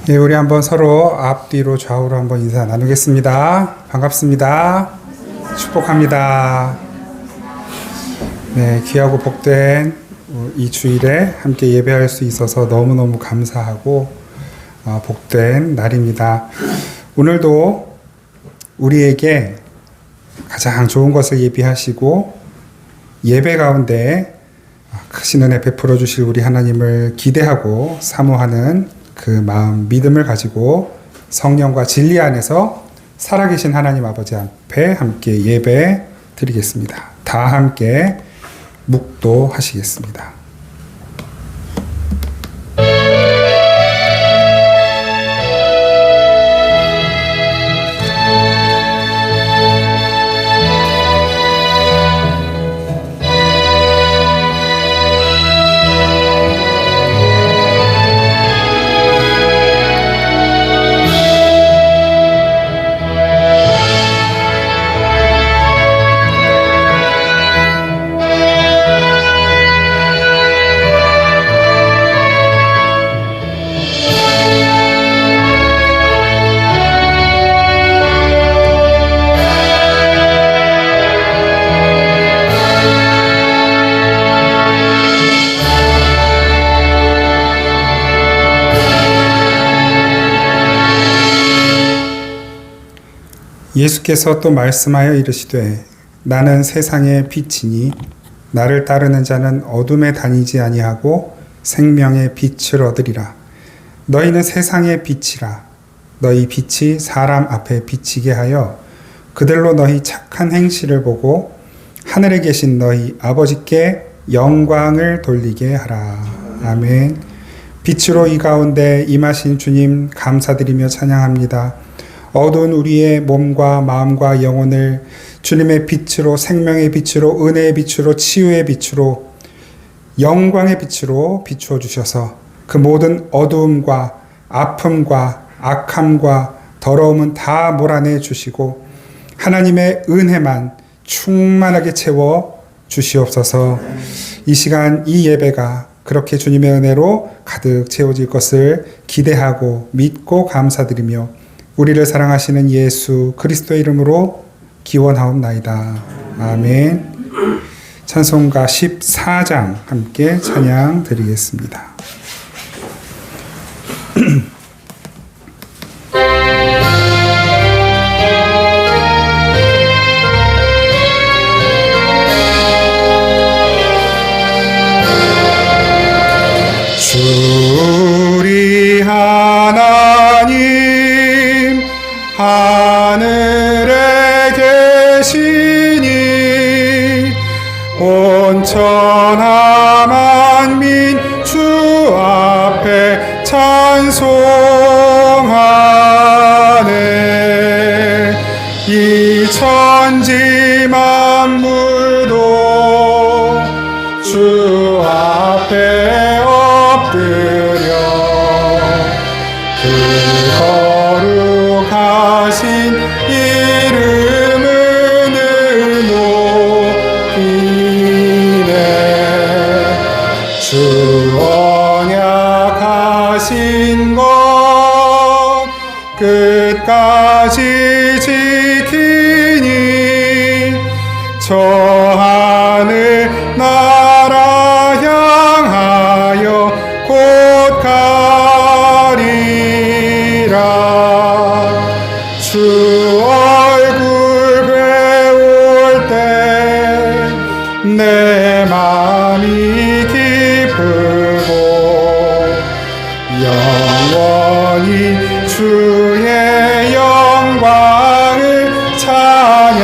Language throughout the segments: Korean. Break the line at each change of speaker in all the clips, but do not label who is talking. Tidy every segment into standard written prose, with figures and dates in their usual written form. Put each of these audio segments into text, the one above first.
네, 우리 한번 서로 앞뒤로 좌우로 한번 인사 나누겠습니다. 반갑습니다. 축복합니다. 네, 귀하고 복된 이 주일에 함께 예배할 수 있어서 너무너무 감사하고 복된 날입니다. 오늘도 우리에게 가장 좋은 것을 예비하시고 예배 가운데 크신 은혜 베풀어 주실 우리 하나님을 기대하고 사모하는 그 마음, 믿음을 가지고 성령과 진리 안에서 살아계신 하나님 아버지 앞에 함께 예배 드리겠습니다. 다 함께 묵도하시겠습니다. 예수께서 또 말씀하여 이르시되 나는 세상의 빛이니 나를 따르는 자는 어둠에 다니지 아니하고 생명의 빛을 얻으리라. 너희는 세상의 빛이라. 너희 빛이 사람 앞에 비치게 하여 그들로 너희 착한 행실을 보고 하늘에 계신 너희 아버지께 영광을 돌리게 하라. 아멘. 빛으로 이 가운데 임하신 주님 감사드리며 찬양합니다. 어두운 우리의 몸과 마음과 영혼을 주님의 빛으로, 생명의 빛으로, 은혜의 빛으로, 치유의 빛으로, 영광의 빛으로 비추어 주셔서 그 모든 어두움과 아픔과 악함과 더러움은 다 몰아내 주시고 하나님의 은혜만 충만하게 채워 주시옵소서. 이 시간 이 예배가 그렇게 주님의 은혜로 가득 채워질 것을 기대하고 믿고 감사드리며 우리를 사랑하시는 예수 그리스도의 이름으로 기원하옵나이다. 아멘. 찬송가 14장 함께 찬양 드리겠습니다. 주리 하나님 하늘에 계시니 온천하 만민 주 앞에 찬송하네. 이 천지 만물도 주 앞에 엎드려 그 거룩하신 이름을 높이네. 주 언약하신 것 끝까지 지키니 저 하늘 나라 향하여 곧 가리라. 주 얼굴 배울 때 내 마음이 기쁘고 영원히 주의 영광을 찬양하리.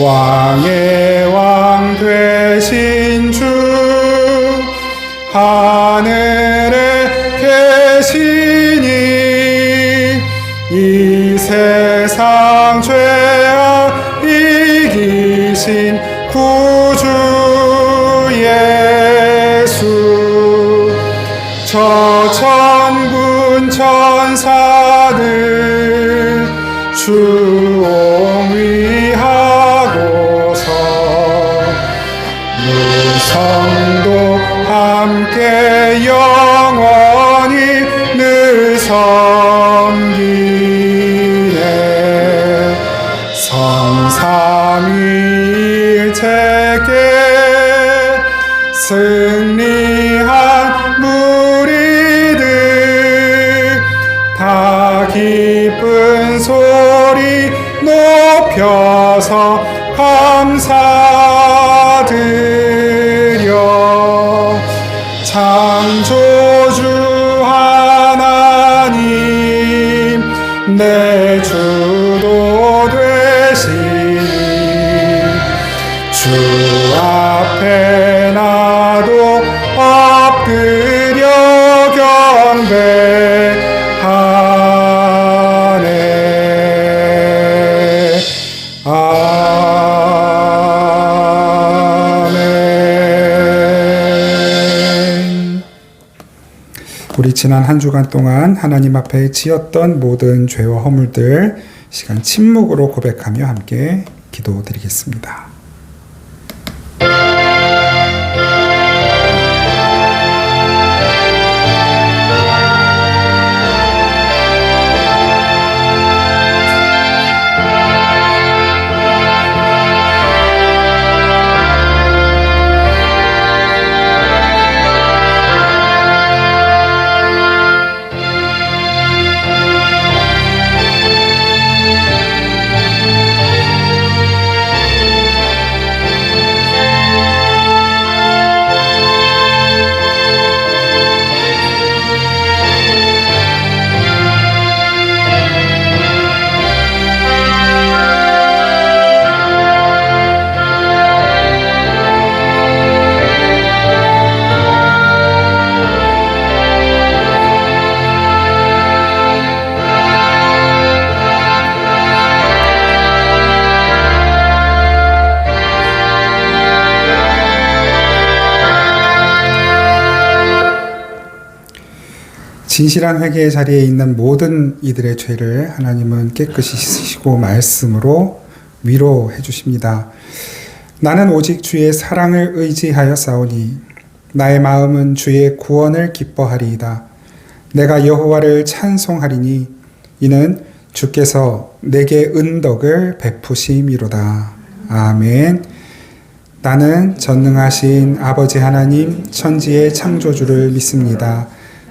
왕의 왕 되신 주 하늘에 계시니 이 세상 죄악 이기신 구주 예수 저 천군 천사들 주 옹위하고서 무성도 함께 승리한 무리들 다 기쁜 소리 높여서 감사드려 창조주 하나님 내 주도 되시니 주 앞에 나도 엎드려 경배하네. 아멘. 우리 지난 한 주간 동안 하나님 앞에 지었던 모든 죄와 허물들 시간 침묵으로 고백하며 함께 기도드리겠습니다. 진실한 회개의 자리에 있는 모든 이들의 죄를 하나님은 깨끗이 씻으시고 말씀으로 위로해 주십니다. 나는 오직 주의 사랑을 의지하여 싸우니 나의 마음은 주의 구원을 기뻐하리이다. 내가 여호와를 찬송하리니 이는 주께서 내게 은덕을 베푸심이로다. 아멘. 나는 전능하신 아버지 하나님 천지의 창조주를 믿습니다.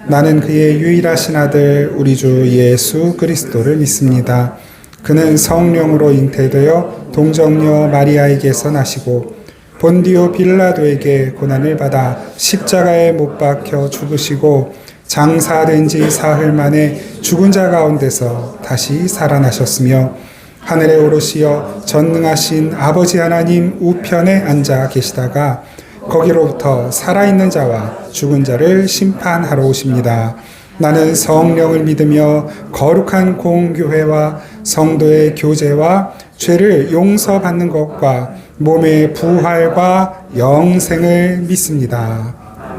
나는 그의 유일하신 아들 우리 주 예수 그리스도를 믿습니다. 그는 성령으로 잉태되어 동정녀 마리아에게서 나시고 본디오 빌라도에게 고난을 받아 십자가에 못 박혀 죽으시고 장사된 지 사흘 만에 죽은 자 가운데서 다시 살아나셨으며 하늘에 오르시어 전능하신 아버지 하나님 우편에 앉아 계시다가 거기로부터 살아있는 자와 죽은 자를 심판하러 오십니다. 나는 성령을 믿으며 거룩한 공교회와 성도의 교제와 죄를 용서받는 것과 몸의 부활과 영생을 믿습니다.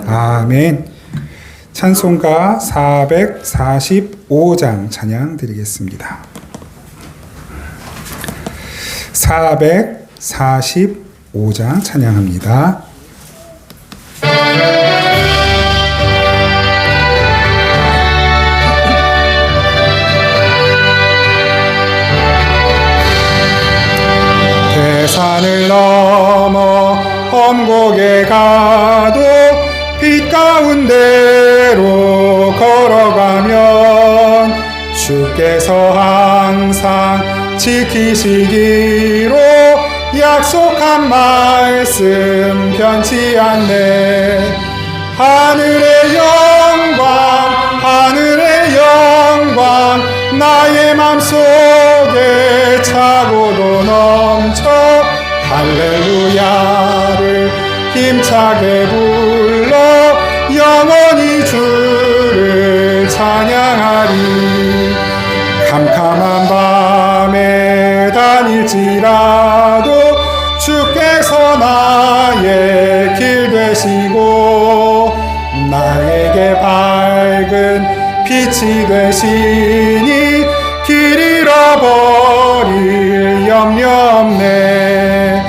아멘. 찬송가 445장 찬양 드리겠습니다. 445장 찬양합니다. 대산을 넘어 험곡에 가도 빛 가운데로 걸어가면 주께서 항상 지키시기로 약속한 말씀 변치 않네. 하늘의 영광 나의 맘속에 차고도 넘쳐 할렐루야를 힘차게 불러 영원히 주를 찬양하리. 캄캄한 밤에 다닐지라도 주께서 나의 길 되시고 나에게 밝은 빛이 되시니 길 잃어버릴 염려 없네.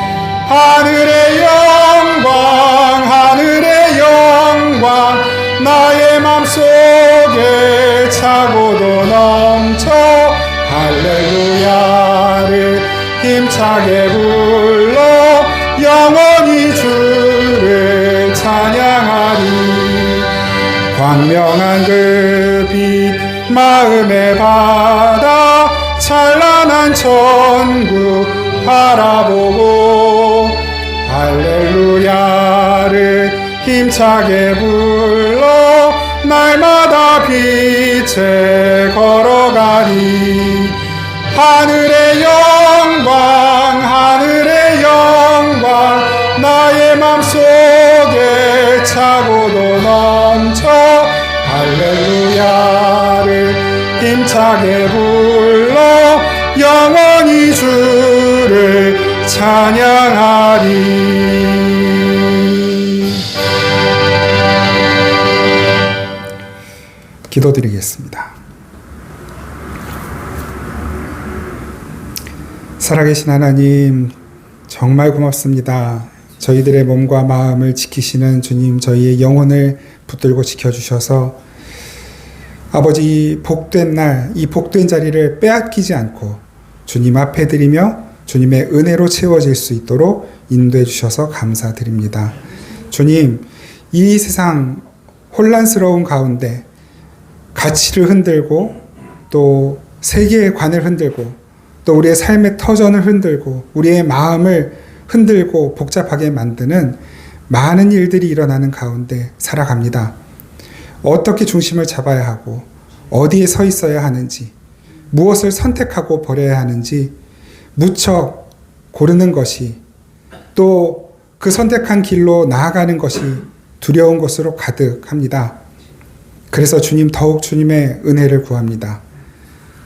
하늘의 영광 나의 맘속에 차고도 넘쳐 할렐루야를 힘차게 불러 영원히 주를 찬양하리. 광명한 그 빛 마음에 받아 찬란한 천국 바라보고 할렐루야를 힘차게 불러 날마다 빛에 걸어가니 하늘의 영광 하늘의 영광 나의 맘속에 차고도 넘쳐 할렐루야를 힘차게 불러 영원히 주를 찬양하리. 기도드리겠습니다. 살아계신 하나님, 정말 고맙습니다. 저희들의 몸과 마음을 지키시는 주님, 저희의 영혼을 붙들고 지켜주셔서 아버지, 복된 날, 이 복된 자리를 빼앗기지 않고 주님 앞에 드리며 주님의 은혜로 채워질 수 있도록 인도해 주셔서 감사드립니다. 주님, 이 세상 혼란스러운 가운데 가치를 흔들고 또 세계관을 흔들고 또 우리의 삶의 터전을 흔들고 우리의 마음을 흔들고 복잡하게 만드는 많은 일들이 일어나는 가운데 살아갑니다. 어떻게 중심을 잡아야 하고 어디에 서 있어야 하는지 무엇을 선택하고 버려야 하는지 무척 고르는 것이 또 그 선택한 길로 나아가는 것이 두려운 것으로 가득합니다. 그래서 주님, 더욱 주님의 은혜를 구합니다.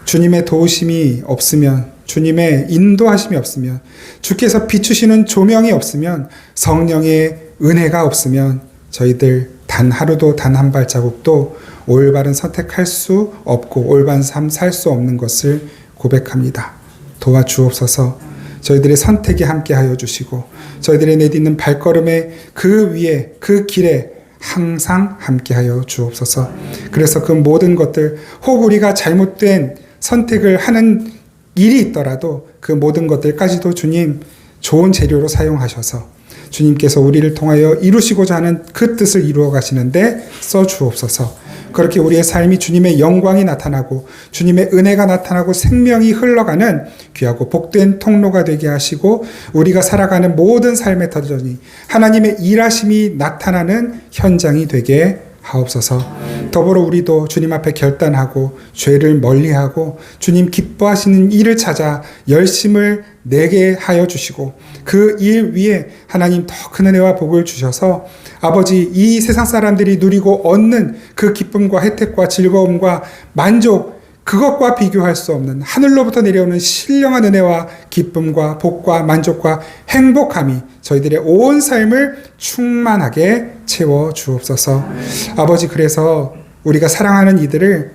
주님의 도우심이 없으면, 주님의 인도하심이 없으면, 주께서 비추시는 조명이 없으면, 성령의 은혜가 없으면 저희들 단 하루도 단 한 발자국도 올바른 선택할 수 없고 올바른 삶 살 수 없는 것을 고백합니다. 도와주옵소서. 저희들의 선택에 함께하여 주시고 저희들의 내딛는 발걸음에 그 위에 그 길에 항상 함께하여 주옵소서. 그래서 그 모든 것들, 혹 우리가 잘못된 선택을 하는 일이 있더라도 그 모든 것들까지도 주님 좋은 재료로 사용하셔서 주님께서 우리를 통하여 이루시고자 하는 그 뜻을 이루어 가시는데 써주옵소서. 그렇게 우리의 삶이 주님의 영광이 나타나고 주님의 은혜가 나타나고 생명이 흘러가는 귀하고 복된 통로가 되게 하시고 우리가 살아가는 모든 삶의 터전이 하나님의 일하심이 나타나는 현장이 되게 하옵소서. 더불어 우리도 주님 앞에 결단하고 죄를 멀리하고 주님 기뻐하시는 일을 찾아 열심을 내게 하여 주시고 그 일 위에 하나님 더 큰 은혜와 복을 주셔서 아버지, 이 세상 사람들이 누리고 얻는 그 기쁨과 혜택과 즐거움과 만족, 그것과 비교할 수 없는 하늘로부터 내려오는 신령한 은혜와 기쁨과 복과 만족과 행복함이 저희들의 온 삶을 충만하게 채워 주옵소서. 아버지, 그래서 우리가 사랑하는 이들을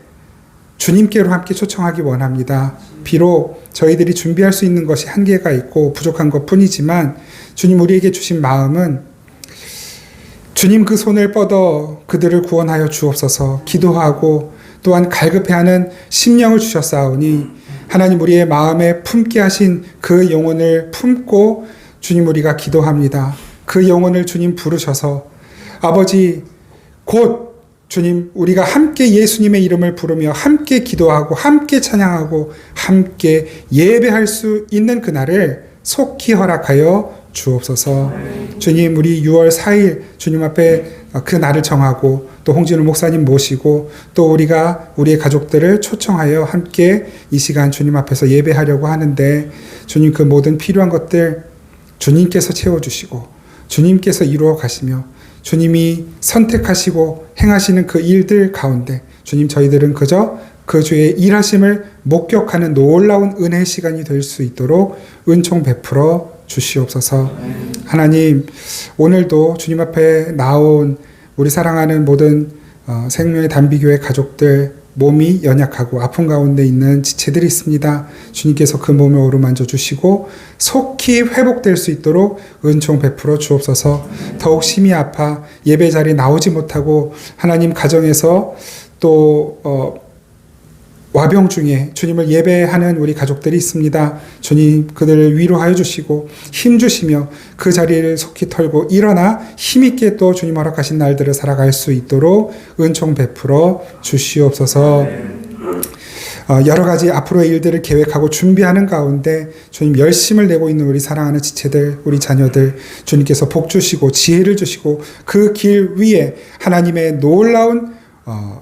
주님께로 함께 초청하기 원합니다. 비록 저희들이 준비할 수 있는 것이 한계가 있고 부족한 것 뿐이지만 주님 우리에게 주신 마음은 주님 그 손을 뻗어 그들을 구원하여 주옵소서. 기도하고 또한 갈급해하는 심령을 주셨사오니 하나님 우리의 마음에 품게 하신 그 영혼을 품고 주님 우리가 기도합니다. 그 영혼을 주님 부르셔서 아버지, 곧 주님 우리가 함께 예수님의 이름을 부르며 함께 기도하고 함께 찬양하고 함께 예배할 수 있는 그날을 속히 허락하여 주옵소서. 주님, 우리 6월 4일 주님 앞에 그 날을 정하고 또 홍진우 목사님 모시고 또 우리가 우리의 가족들을 초청하여 함께 이 시간 주님 앞에서 예배하려고 하는데 주님 그 모든 필요한 것들 주님께서 채워주시고 주님께서 이루어 가시며 주님이 선택하시고 행하시는 그 일들 가운데 주님 저희들은 그저 그 주의 일하심을 목격하는 놀라운 은혜의 시간이 될 수 있도록 은총 베풀어 주시옵소서. 하나님, 오늘도 주님 앞에 나온 우리 사랑하는 모든 생명의 단비교회 가족들 몸이 연약하고 아픈 가운데 있는 지체들이 있습니다. 주님께서 그 몸을 어루만져 주시고 속히 회복될 수 있도록 은총 베풀어 주옵소서. 더욱 심히 아파 예배 자리에 나오지 못하고 하나님 가정에서 또 와병 중에 주님을 예배하는 우리 가족들이 있습니다. 주님 그들을 위로하여 주시고 힘 주시며 그 자리를 속히 털고 일어나 힘있게 또 주님 허락하신 날들을 살아갈 수 있도록 은총 베풀어 주시옵소서. 여러 가지 앞으로의 일들을 계획하고 준비하는 가운데 주님 열심을 내고 있는 우리 사랑하는 지체들, 우리 자녀들 주님께서 복 주시고 지혜를 주시고 그 길 위에 하나님의 놀라운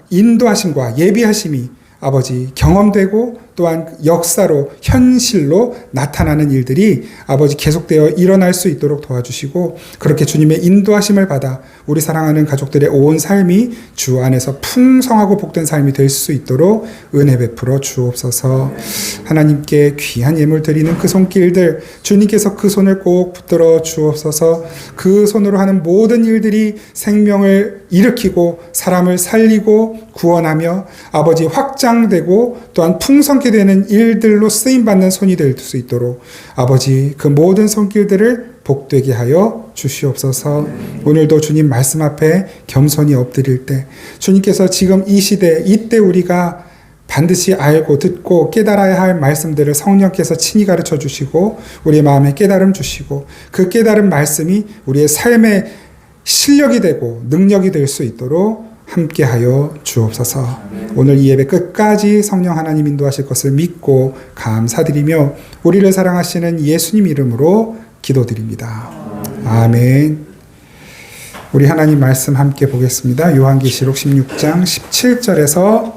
인도하심과 예비하심이 아버지 경험되고 또한 역사로 현실로 나타나는 일들이 아버지 계속되어 일어날 수 있도록 도와주시고 그렇게 주님의 인도하심을 받아 우리 사랑하는 가족들의 온 삶이 주 안에서 풍성하고 복된 삶이 될 수 있도록 은혜 베풀어 주옵소서. 하나님께 귀한 예물 드리는 그 손길들 주님께서 그 손을 꼭 붙들어 주옵소서. 그 손으로 하는 모든 일들이 생명을 일으키고 사람을 살리고 구원하며 아버지 확장되고 또한 풍성케 되는 일들로 쓰임받는 손이 될 수 있도록 아버지 그 모든 손길들을 복되게 하여 주시옵소서. 오늘도 주님 말씀 앞에 겸손히 엎드릴 때 주님께서 지금 이 시대 이때 우리가 반드시 알고 듣고 깨달아야 할 말씀들을 성령께서 친히 가르쳐 주시고 우리의 마음에 깨달음 주시고 그 깨달은 말씀이 우리의 삶의 실력이 되고 능력이 될 수 있도록 함께하여 주옵소서. 오늘 이 예배 끝까지 성령 하나님 인도하실 것을 믿고 감사드리며 우리를 사랑하시는 예수님 이름으로 기도드립니다. 아멘. 우리 하나님 말씀 함께 보겠습니다. 요한계시록 16장 17절에서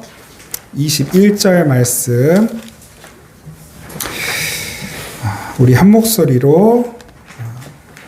21절 말씀 우리 한 목소리로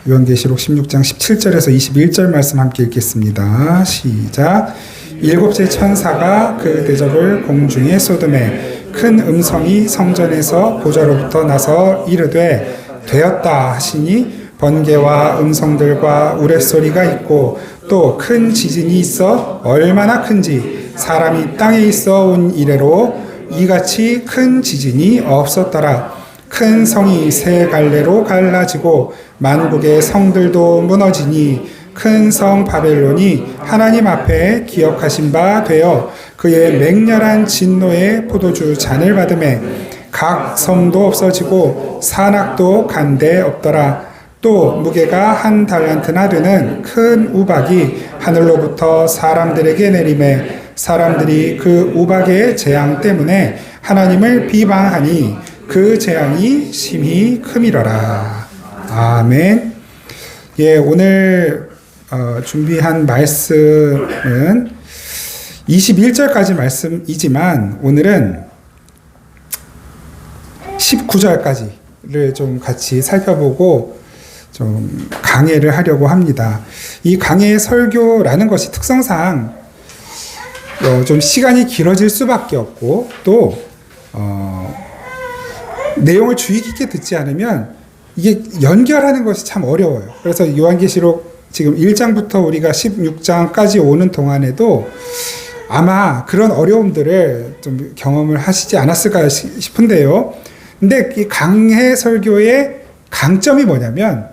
요한계시록 16장 17절에서 21절 말씀 함께 읽겠습니다. 시작. 일곱째 천사가 그 대접을 공중에 쏟음에 큰 음성이 성전에서 보좌로부터 나서 이르되 되었다 하시니 번개와 음성들과 우레소리가 있고 또 큰 지진이 있어 얼마나 큰지 사람이 땅에 있어 온 이래로 이같이 큰 지진이 없었더라. 큰 성이 세 갈래로 갈라지고 만국의 성들도 무너지니 큰 성 바벨론이 하나님 앞에 기억하신 바 되어 그의 맹렬한 진노의 포도주 잔을 받음에 각 성도 없어지고 산악도 간데 없더라. 또 무게가 한 달란트나 되는 큰 우박이 하늘로부터 사람들에게 내림에 사람들이 그 우박의 재앙 때문에 하나님을 비방하니 그 재앙이 심히 크미러라. 아멘. 예, 오늘 준비한 말씀은 21절까지 말씀이지만 오늘은 19절까지를 좀 같이 살펴보고 좀 강해를 하려고 합니다. 이 강해 설교라는 것이 특성상 좀 시간이 길어질 수밖에 없고 또 내용을 주의 깊게 듣지 않으면 이게 연결하는 것이 참 어려워요. 그래서 요한계시록 지금 1장부터 우리가 16장까지 오는 동안에도 아마 그런 어려움들을 좀 경험을 하시지 않았을까 싶은데요. 근데 이 강해 설교의 강점이 뭐냐면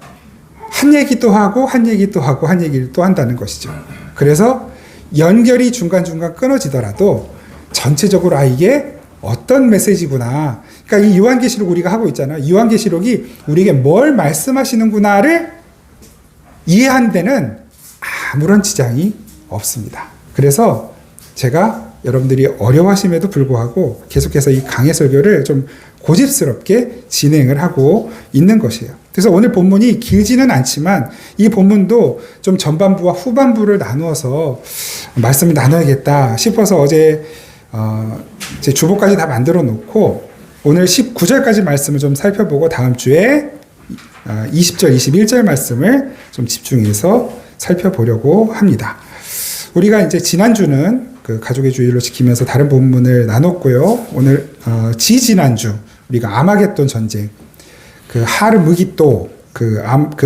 한 얘기 또 하고 한 얘기 또 하고 한 얘기를 또 한다는 것이죠. 그래서 연결이 중간중간 끊어지더라도 전체적으로 이게 어떤 메시지구나. 그러니까 이 요한계시록 우리가 하고 있잖아요. 요한계시록이 우리에게 뭘 말씀하시는구나를 이해하는 데는 아무런 지장이 없습니다. 그래서 제가 여러분들이 어려워하심에도 불구하고 계속해서 이 강해 설교를 좀 고집스럽게 진행을 하고 있는 것이에요. 그래서 오늘 본문이 길지는 않지만 이 본문도 좀 전반부와 후반부를 나누어서 말씀을 나눠야겠다 싶어서 어제 제 주보까지 다 만들어 놓고 오늘 19절까지 말씀을 좀 살펴보고 다음 주에 20절, 21절 말씀을 좀 집중해서 살펴보려고 합니다. 우리가 이제 지난주는 그 가족의 주일로 지키면서 다른 본문을 나눴고요. 오늘 지지난주 우리가 아마겟돈 전쟁, 그 하르 무기또 그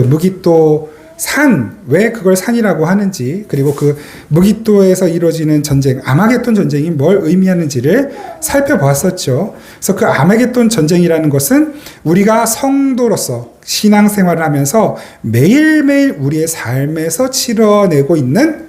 무기또 산, 왜 그걸 산이라고 하는지, 그리고 그 무기또에서 이루어지는 전쟁, 아마겟돈 전쟁이 뭘 의미하는지를 살펴보았었죠. 그래서 그 아마겟돈 전쟁이라는 것은 우리가 성도로서 신앙생활을 하면서 매일매일 우리의 삶에서 치러내고 있는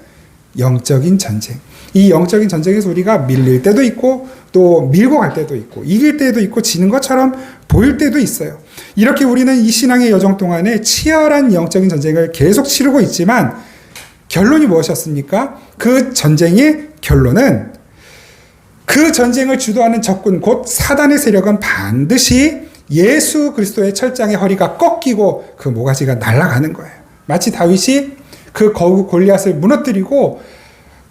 영적인 전쟁. 이 영적인 전쟁에서 우리가 밀릴 때도 있고 또 밀고 갈 때도 있고 이길 때도 있고 지는 것처럼 보일 때도 있어요. 이렇게 우리는 이 신앙의 여정 동안에 치열한 영적인 전쟁을 계속 치르고 있지만 결론이 무엇이었습니까? 그 전쟁의 결론은 그 전쟁을 주도하는 적군 곧 사단의 세력은 반드시 예수 그리스도의 철장의 허리가 꺾이고 그 모가지가 날아가는 거예요. 마치 다윗이 그 거구 골리앗을 무너뜨리고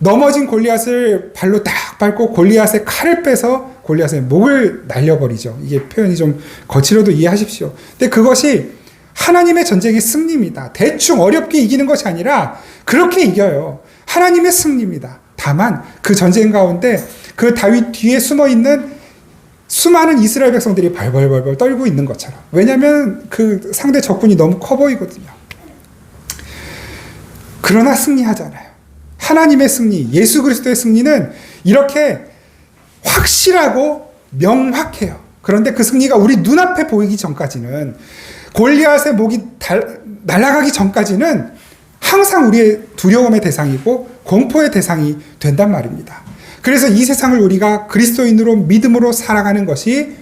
넘어진 골리앗을 발로 딱 밟고 골리앗의 칼을 빼서 골리앗의 목을 날려버리죠. 이게 표현이 좀 거칠어도 이해하십시오. 근데 그것이 하나님의 전쟁의 승리입니다. 대충 어렵게 이기는 것이 아니라 그렇게 이겨요. 하나님의 승리입니다. 다만 그 전쟁 가운데 그 다윗 뒤에 숨어있는 수많은 이스라엘 백성들이 벌벌벌 떨고 있는 것처럼. 왜냐하면 그 상대 적군이 너무 커 보이거든요. 그러나 승리하잖아요. 하나님의 승리, 예수 그리스도의 승리는 이렇게 확실하고 명확해요. 그런데 그 승리가 우리 눈앞에 보이기 전까지는, 골리앗의 목이 날아가기 전까지는 항상 우리의 두려움의 대상이고 공포의 대상이 된단 말입니다. 그래서 이 세상을 우리가 그리스도인으로 믿음으로 살아가는 것이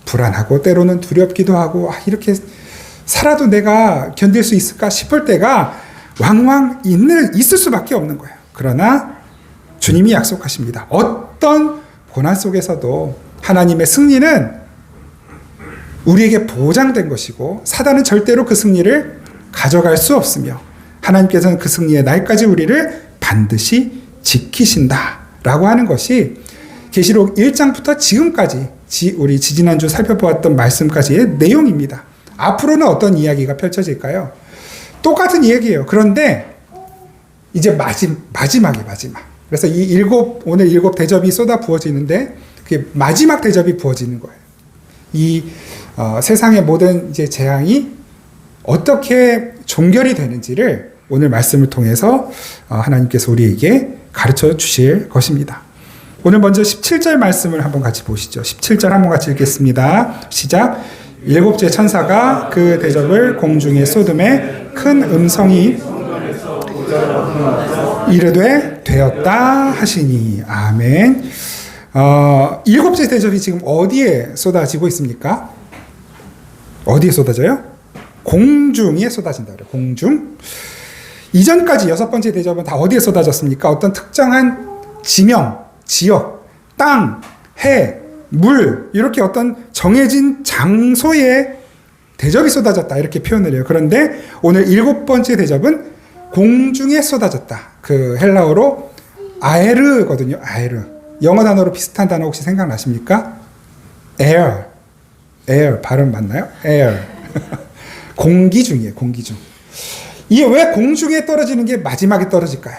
불안하고 때로는 두렵기도 하고, 이렇게 살아도 내가 견딜 수 있을까 싶을 때가 왕왕 있을 수밖에 없는 거예요. 그러나 주님이 약속하십니다. 어떤 고난 속에서도 하나님의 승리는 우리에게 보장된 것이고 사단은 절대로 그 승리를 가져갈 수 없으며 하나님께서는 그 승리의 날까지 우리를 반드시 지키신다라고 하는 것이 계시록 1장부터 지금까지 우리 지지난주 살펴보았던 말씀까지의 내용입니다. 앞으로는 어떤 이야기가 펼쳐질까요? 똑같은 이야기예요. 그런데 이제 마지막. 그래서 오늘 7 대접이 쏟아 부어지는데 그게 마지막 대접이 부어지는 거예요. 이 세상의 모든 이제 재앙이 어떻게 종결이 되는지를 오늘 말씀을 통해서 하나님께서 우리에게 가르쳐 주실 것입니다. 오늘 먼저 17절 말씀을 한번 같이 보시죠. 17절 한번 같이 읽겠습니다. 시작. 7째 천사가 그 대접을 공중에 쏟음에 큰 음성이 이르되 되었다 하시니. 아멘. 7째 대접이 지금 어디에 쏟아지고 있습니까? 어디에 쏟아져요? 공중에 쏟아진다 그래요. 공중. 이전까지 6번째 대접은 다 어디에 쏟아졌습니까? 어떤 특정한 지명, 지역, 땅, 해, 물, 이렇게 어떤 정해진 장소에 대접이 쏟아졌다 이렇게 표현을 해요. 그런데 오늘 7번째 대접은 공중에 쏟아졌다. 그 헬라어로 아에르거든요. 아에르. 영어 단어로 비슷한 단어 혹시 생각나십니까? air 발음 맞나요? air. 공기 중이에요. 공기 중. 이게 왜 공중에 떨어지는 게 마지막에 떨어질까요?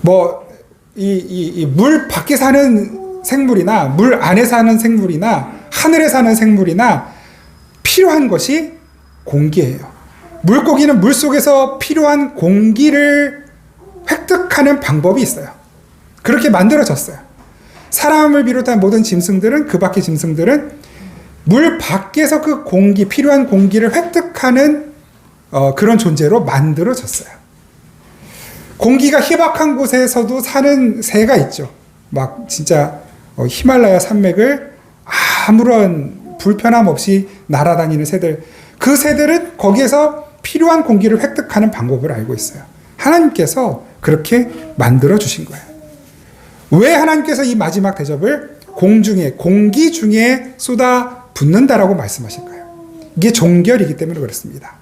물 밖에 사는 생물이나 물 안에 사는 생물이나 하늘에 사는 생물이나 필요한 것이 공기예요. 물고기는 물속에서 필요한 공기를 획득하는 방법이 있어요. 그렇게 만들어졌어요. 사람을 비롯한 모든 짐승들은, 그 밖의 짐승들은 물 밖에서 그 필요한 공기를 획득하는 그런 존재로 만들어졌어요. 공기가 희박한 곳에서도 사는 새가 있죠. 막 진짜 히말라야 산맥을 아무런 불편함 없이 날아다니는 새들. 그 새들은 거기에서 필요한 공기를 획득하는 방법을 알고 있어요. 하나님께서 그렇게 만들어 주신 거예요. 왜 하나님께서 이 마지막 대접을 공기 중에 쏟아 붓는다라고 말씀하실까요? 이게 종결이기 때문에 그렇습니다.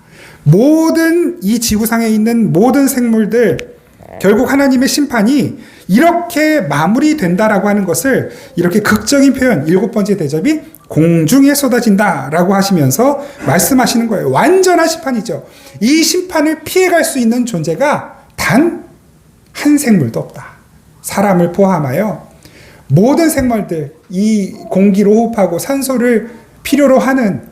모든 이 지구상에 있는 모든 생물들, 결국 하나님의 심판이 이렇게 마무리된다라고 하는 것을 이렇게 극적인 표현, 7번째 대접이 공중에 쏟아진다라고 하시면서 말씀하시는 거예요. 완전한 심판이죠. 이 심판을 피해갈 수 있는 존재가 단 한 생물도 없다. 사람을 포함하여 모든 생물들, 이 공기로 호흡하고 산소를 필요로 하는,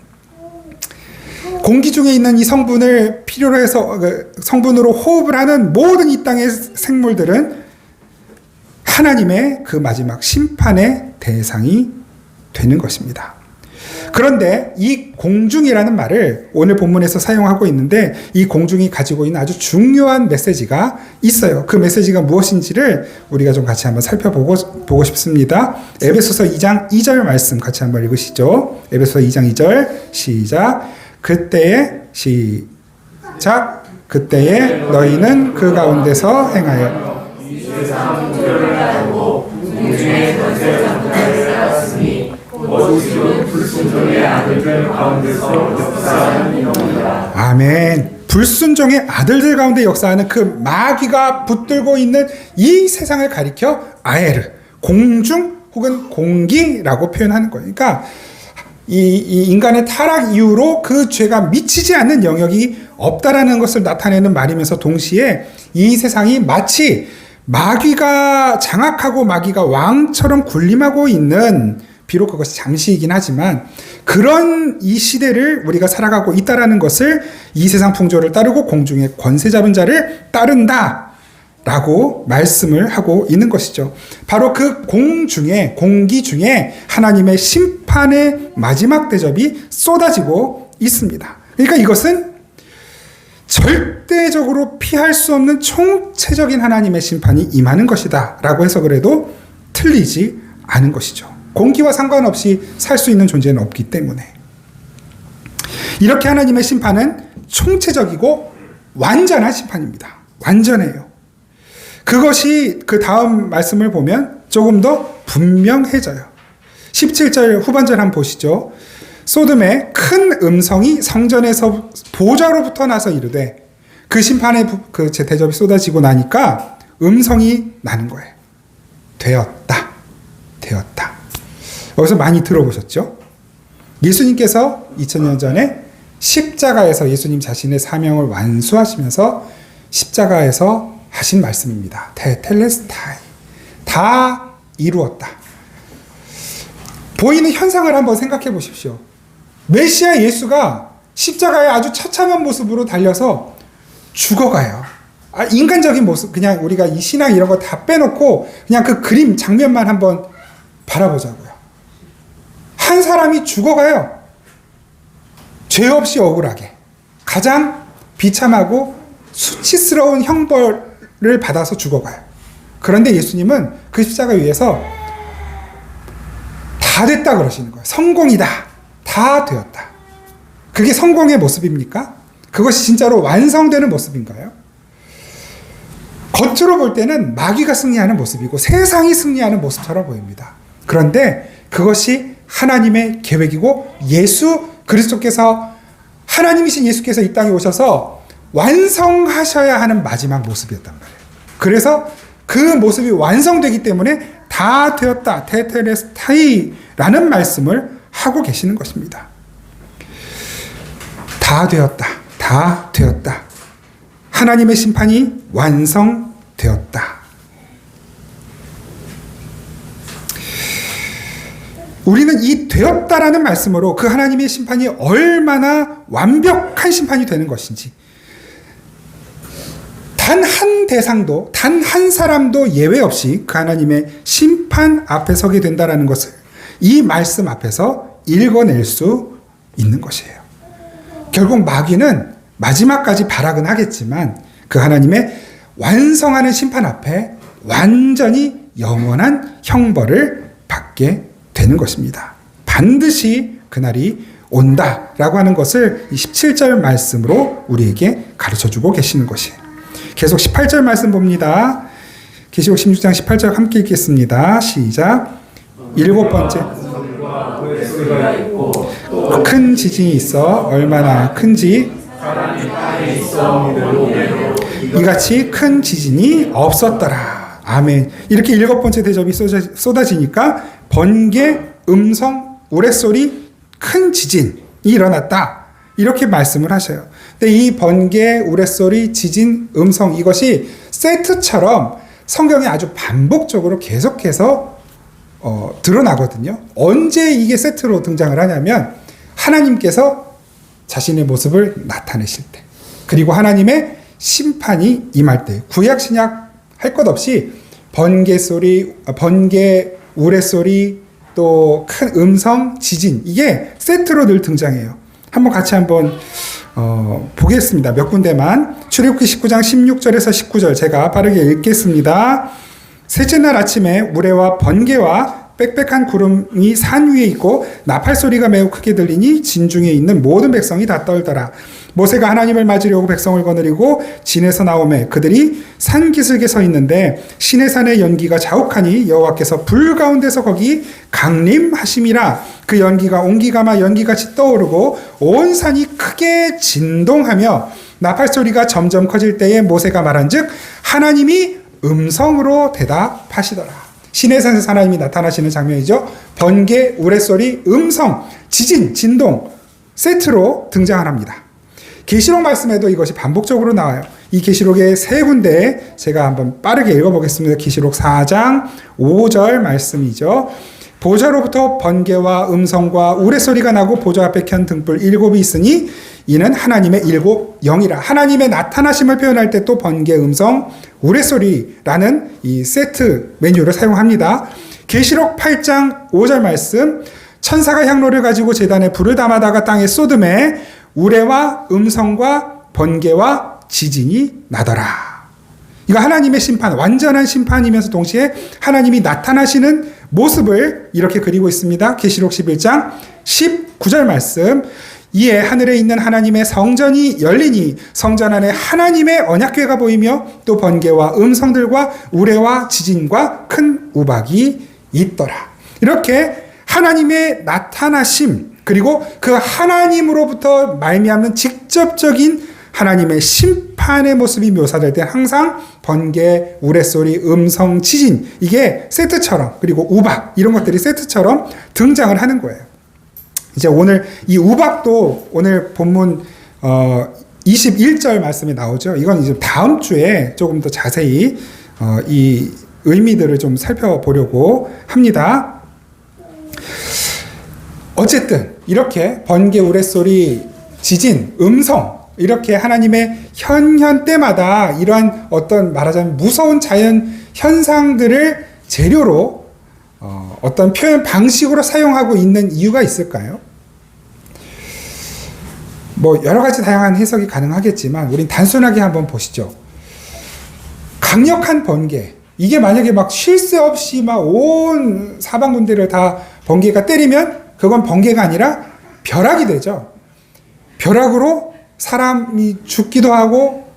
공기 중에 있는 이 성분을 필요로 해서 성분으로 호흡을 하는 모든 이 땅의 생물들은 하나님의 그 마지막 심판의 대상이 되는 것입니다. 그런데 이 공중이라는 말을 오늘 본문에서 사용하고 있는데 이 공중이 가지고 있는 아주 중요한 메시지가 있어요. 그 메시지가 무엇인지를 우리가 좀 같이 한번 살펴보고 싶습니다. 에베소서 2장 2절 말씀 같이 한번 읽으시죠. 에베소서 2장 2절 시작. 그때에 너희는 그 가운데서 행하여 아멘. 불순종의 아들들 가운데 역사하는 그 마귀가 붙들고 있는 이 세상을 가리켜 아에르, 공중 혹은 공기라고 표현하는 거예요. 그러니까 이 인간의 타락 이후로 그 죄가 미치지 않는 영역이 없다라는 것을 나타내는 말이면서 동시에 이 세상이 마치 마귀가 장악하고 마귀가 왕처럼 군림하고 있는, 비록 그것이 잠시이긴 하지만 그런 이 시대를 우리가 살아가고 있다라는 것을, 이 세상 풍조를 따르고 공중의 권세 잡은 자를 따른다 라고 말씀을 하고 있는 것이죠. 바로 그 공기 중에 하나님의 심판의 마지막 대접이 쏟아지고 있습니다. 그러니까 이것은 절대적으로 피할 수 없는 총체적인 하나님의 심판이 임하는 것이다 라고 해석을 해도 틀리지 않은 것이죠. 공기와 상관없이 살 수 있는 존재는 없기 때문에. 이렇게 하나님의 심판은 총체적이고 완전한 심판입니다. 완전해요. 그것이 그 다음 말씀을 보면 조금 더 분명해져요. 17절 후반절 한번 보시죠. 소돔의 큰 음성이 성전에서 보좌로부터 나서 이르되, 그 심판의 그 대접이 쏟아지고 나니까 음성이 나는 거예요. 되었다. 여기서 많이 들어보셨죠? 예수님께서 2000년 전에 십자가에서 예수님 자신의 사명을 완수하시면서 십자가에서 하신 말씀입니다. 테텔레스타이. 다 이루었다. 보이는 현상을 한번 생각해 보십시오. 메시아 예수가 십자가에 아주 처참한 모습으로 달려서 죽어가요. 인간적인 모습, 그냥 우리가 이 신앙 이런 거 다 빼놓고 그냥 그 그림 장면만 한번 바라보자고요. 한 사람이 죽어가요. 죄 없이 억울하게. 가장 비참하고 수치스러운 형벌을 받아서 죽어가요. 그런데 예수님은 그 십자가 위에서 다 됐다 그러시는 거예요. 성공이다. 다 되었다. 그게 성공의 모습입니까? 그것이 진짜로 완성되는 모습인가요? 겉으로 볼 때는 마귀가 승리하는 모습이고 세상이 승리하는 모습처럼 보입니다. 그런데 그것이 하나님의 계획이고 예수 그리스도께서, 하나님이신 예수께서 이 땅에 오셔서 완성하셔야 하는 마지막 모습이었단 말이에요. 그래서 그 모습이 완성되기 때문에 다 되었다, 테텔레스타이라는 말씀을 하고 계시는 것입니다. 다 되었다. 하나님의 심판이 완성되었다. 우리는 이 되었다라는 말씀으로 그 하나님의 심판이 얼마나 완벽한 심판이 되는 것인지, 단 한 대상도, 단 한 사람도 예외 없이 그 하나님의 심판 앞에 서게 된다는 것을 이 말씀 앞에서 읽어낼 수 있는 것이에요. 결국 마귀는 마지막까지 발악은 하겠지만 그 하나님의 완성하는 심판 앞에 완전히 영원한 형벌을 받게 되는 것입니다. 반드시 그날이 온다라고 하는 것을 이 17절 말씀으로 우리에게 가르쳐주고 계시는 것이에요. 계속 18절 말씀 봅니다. 계시록 16장 18절 함께 읽겠습니다. 시작. 일곱 번째, 큰 지진이 있어 얼마나 큰지 이같이 큰 지진이 없었더라. 아멘. 이렇게 일곱 번째 대접이 쏟아지니까 번개, 음성, 우레소리, 큰 지진이 일어났다. 이렇게 말씀을 하셔요. 근데 이 번개, 우레소리, 지진, 음성, 이것이 세트처럼 성경에 아주 반복적으로 계속해서 드러나거든요. 언제 이게 세트로 등장을 하냐면 하나님께서 자신의 모습을 나타내실 때, 그리고 하나님의 심판이 임할 때, 구약 신약 할 것 없이 번개 소리, 번개, 우레 소리, 또 큰 음성, 지진, 이게 세트로 늘 등장해요. 같이 한번 보겠습니다. 몇 군데만. 출애굽기 19장 16절에서 19절 제가 빠르게 읽겠습니다. 셋째 날 아침에 우레와 번개와 빽빽한 구름이 산 위에 있고 나팔 소리가 매우 크게 들리니 진중에 있는 모든 백성이 다 떨더라. 모세가 하나님을 맞으려고 백성을 거느리고 진에서 나오매 그들이 산 기슭에 서 있는데 시내산의 연기가 자욱하니 여호와께서 불 가운데서 거기 강림하심이라. 그 연기가 온기가마 연기같이 떠오르고 온 산이 크게 진동하며 나팔 소리가 점점 커질 때에 모세가 말한즉 하나님이 음성으로 대답하시더라. 시내산에서 하나님이 나타나시는 장면이죠. 번개, 우레소리, 음성, 지진, 진동 세트로 등장합니다. 계시록 말씀에도 이것이 반복적으로 나와요. 이 계시록의 세 군데 제가 한번 빠르게 읽어보겠습니다. 계시록 4장 5절 말씀이죠. 보좌로부터 번개와 음성과 우레소리가 나고 보좌 앞에 켠 등불 7이 있으니 이는 하나님의 7 영이라. 하나님의 나타나심을 표현할 때 또 번개, 음성, 우레소리라는 이 세트 메뉴를 사용합니다. 계시록 8장 5절 말씀. 천사가 향로를 가지고 제단에 불을 담아다가 땅에 쏟음에 우레와 음성과 번개와 지진이 나더라. 이거 하나님의 심판, 완전한 심판이면서 동시에 하나님이 나타나시는 모습을 이렇게 그리고 있습니다. 계시록 11장 19절 말씀. 이에 하늘에 있는 하나님의 성전이 열리니 성전 안에 하나님의 언약궤가 보이며 또 번개와 음성들과 우레와 지진과 큰 우박이 있더라. 이렇게 하나님의 나타나심, 그리고 그 하나님으로부터 말미암는 직접적인 하나님의 심판의 모습이 묘사될 때 항상 번개, 우레소리, 음성, 지진, 이게 세트처럼, 그리고 우박 이런 것들이 세트처럼 등장을 하는 거예요. 이제 오늘 이 우박도 오늘 본문 21절 말씀에 나오죠. 이건 이제 다음 주에 조금 더 자세히 이 의미들을 좀 살펴보려고 합니다. 어쨌든 이렇게 번개, 우레소리, 지진, 음성 이렇게 하나님의 현현 때마다 이러한 어떤 말하자면 무서운 자연 현상들을 재료로 어떤 표현 방식으로 사용하고 있는 이유가 있을까요? 뭐 여러 가지 다양한 해석이 가능하겠지만 우린 단순하게 한번 보시죠. 강력한 번개, 이게 만약에 막 쉴 새 없이 막 온 사방 군데를 다 번개가 때리면 그건 번개가 아니라 벼락이 되죠. 벼락으로 사람이 죽기도 하고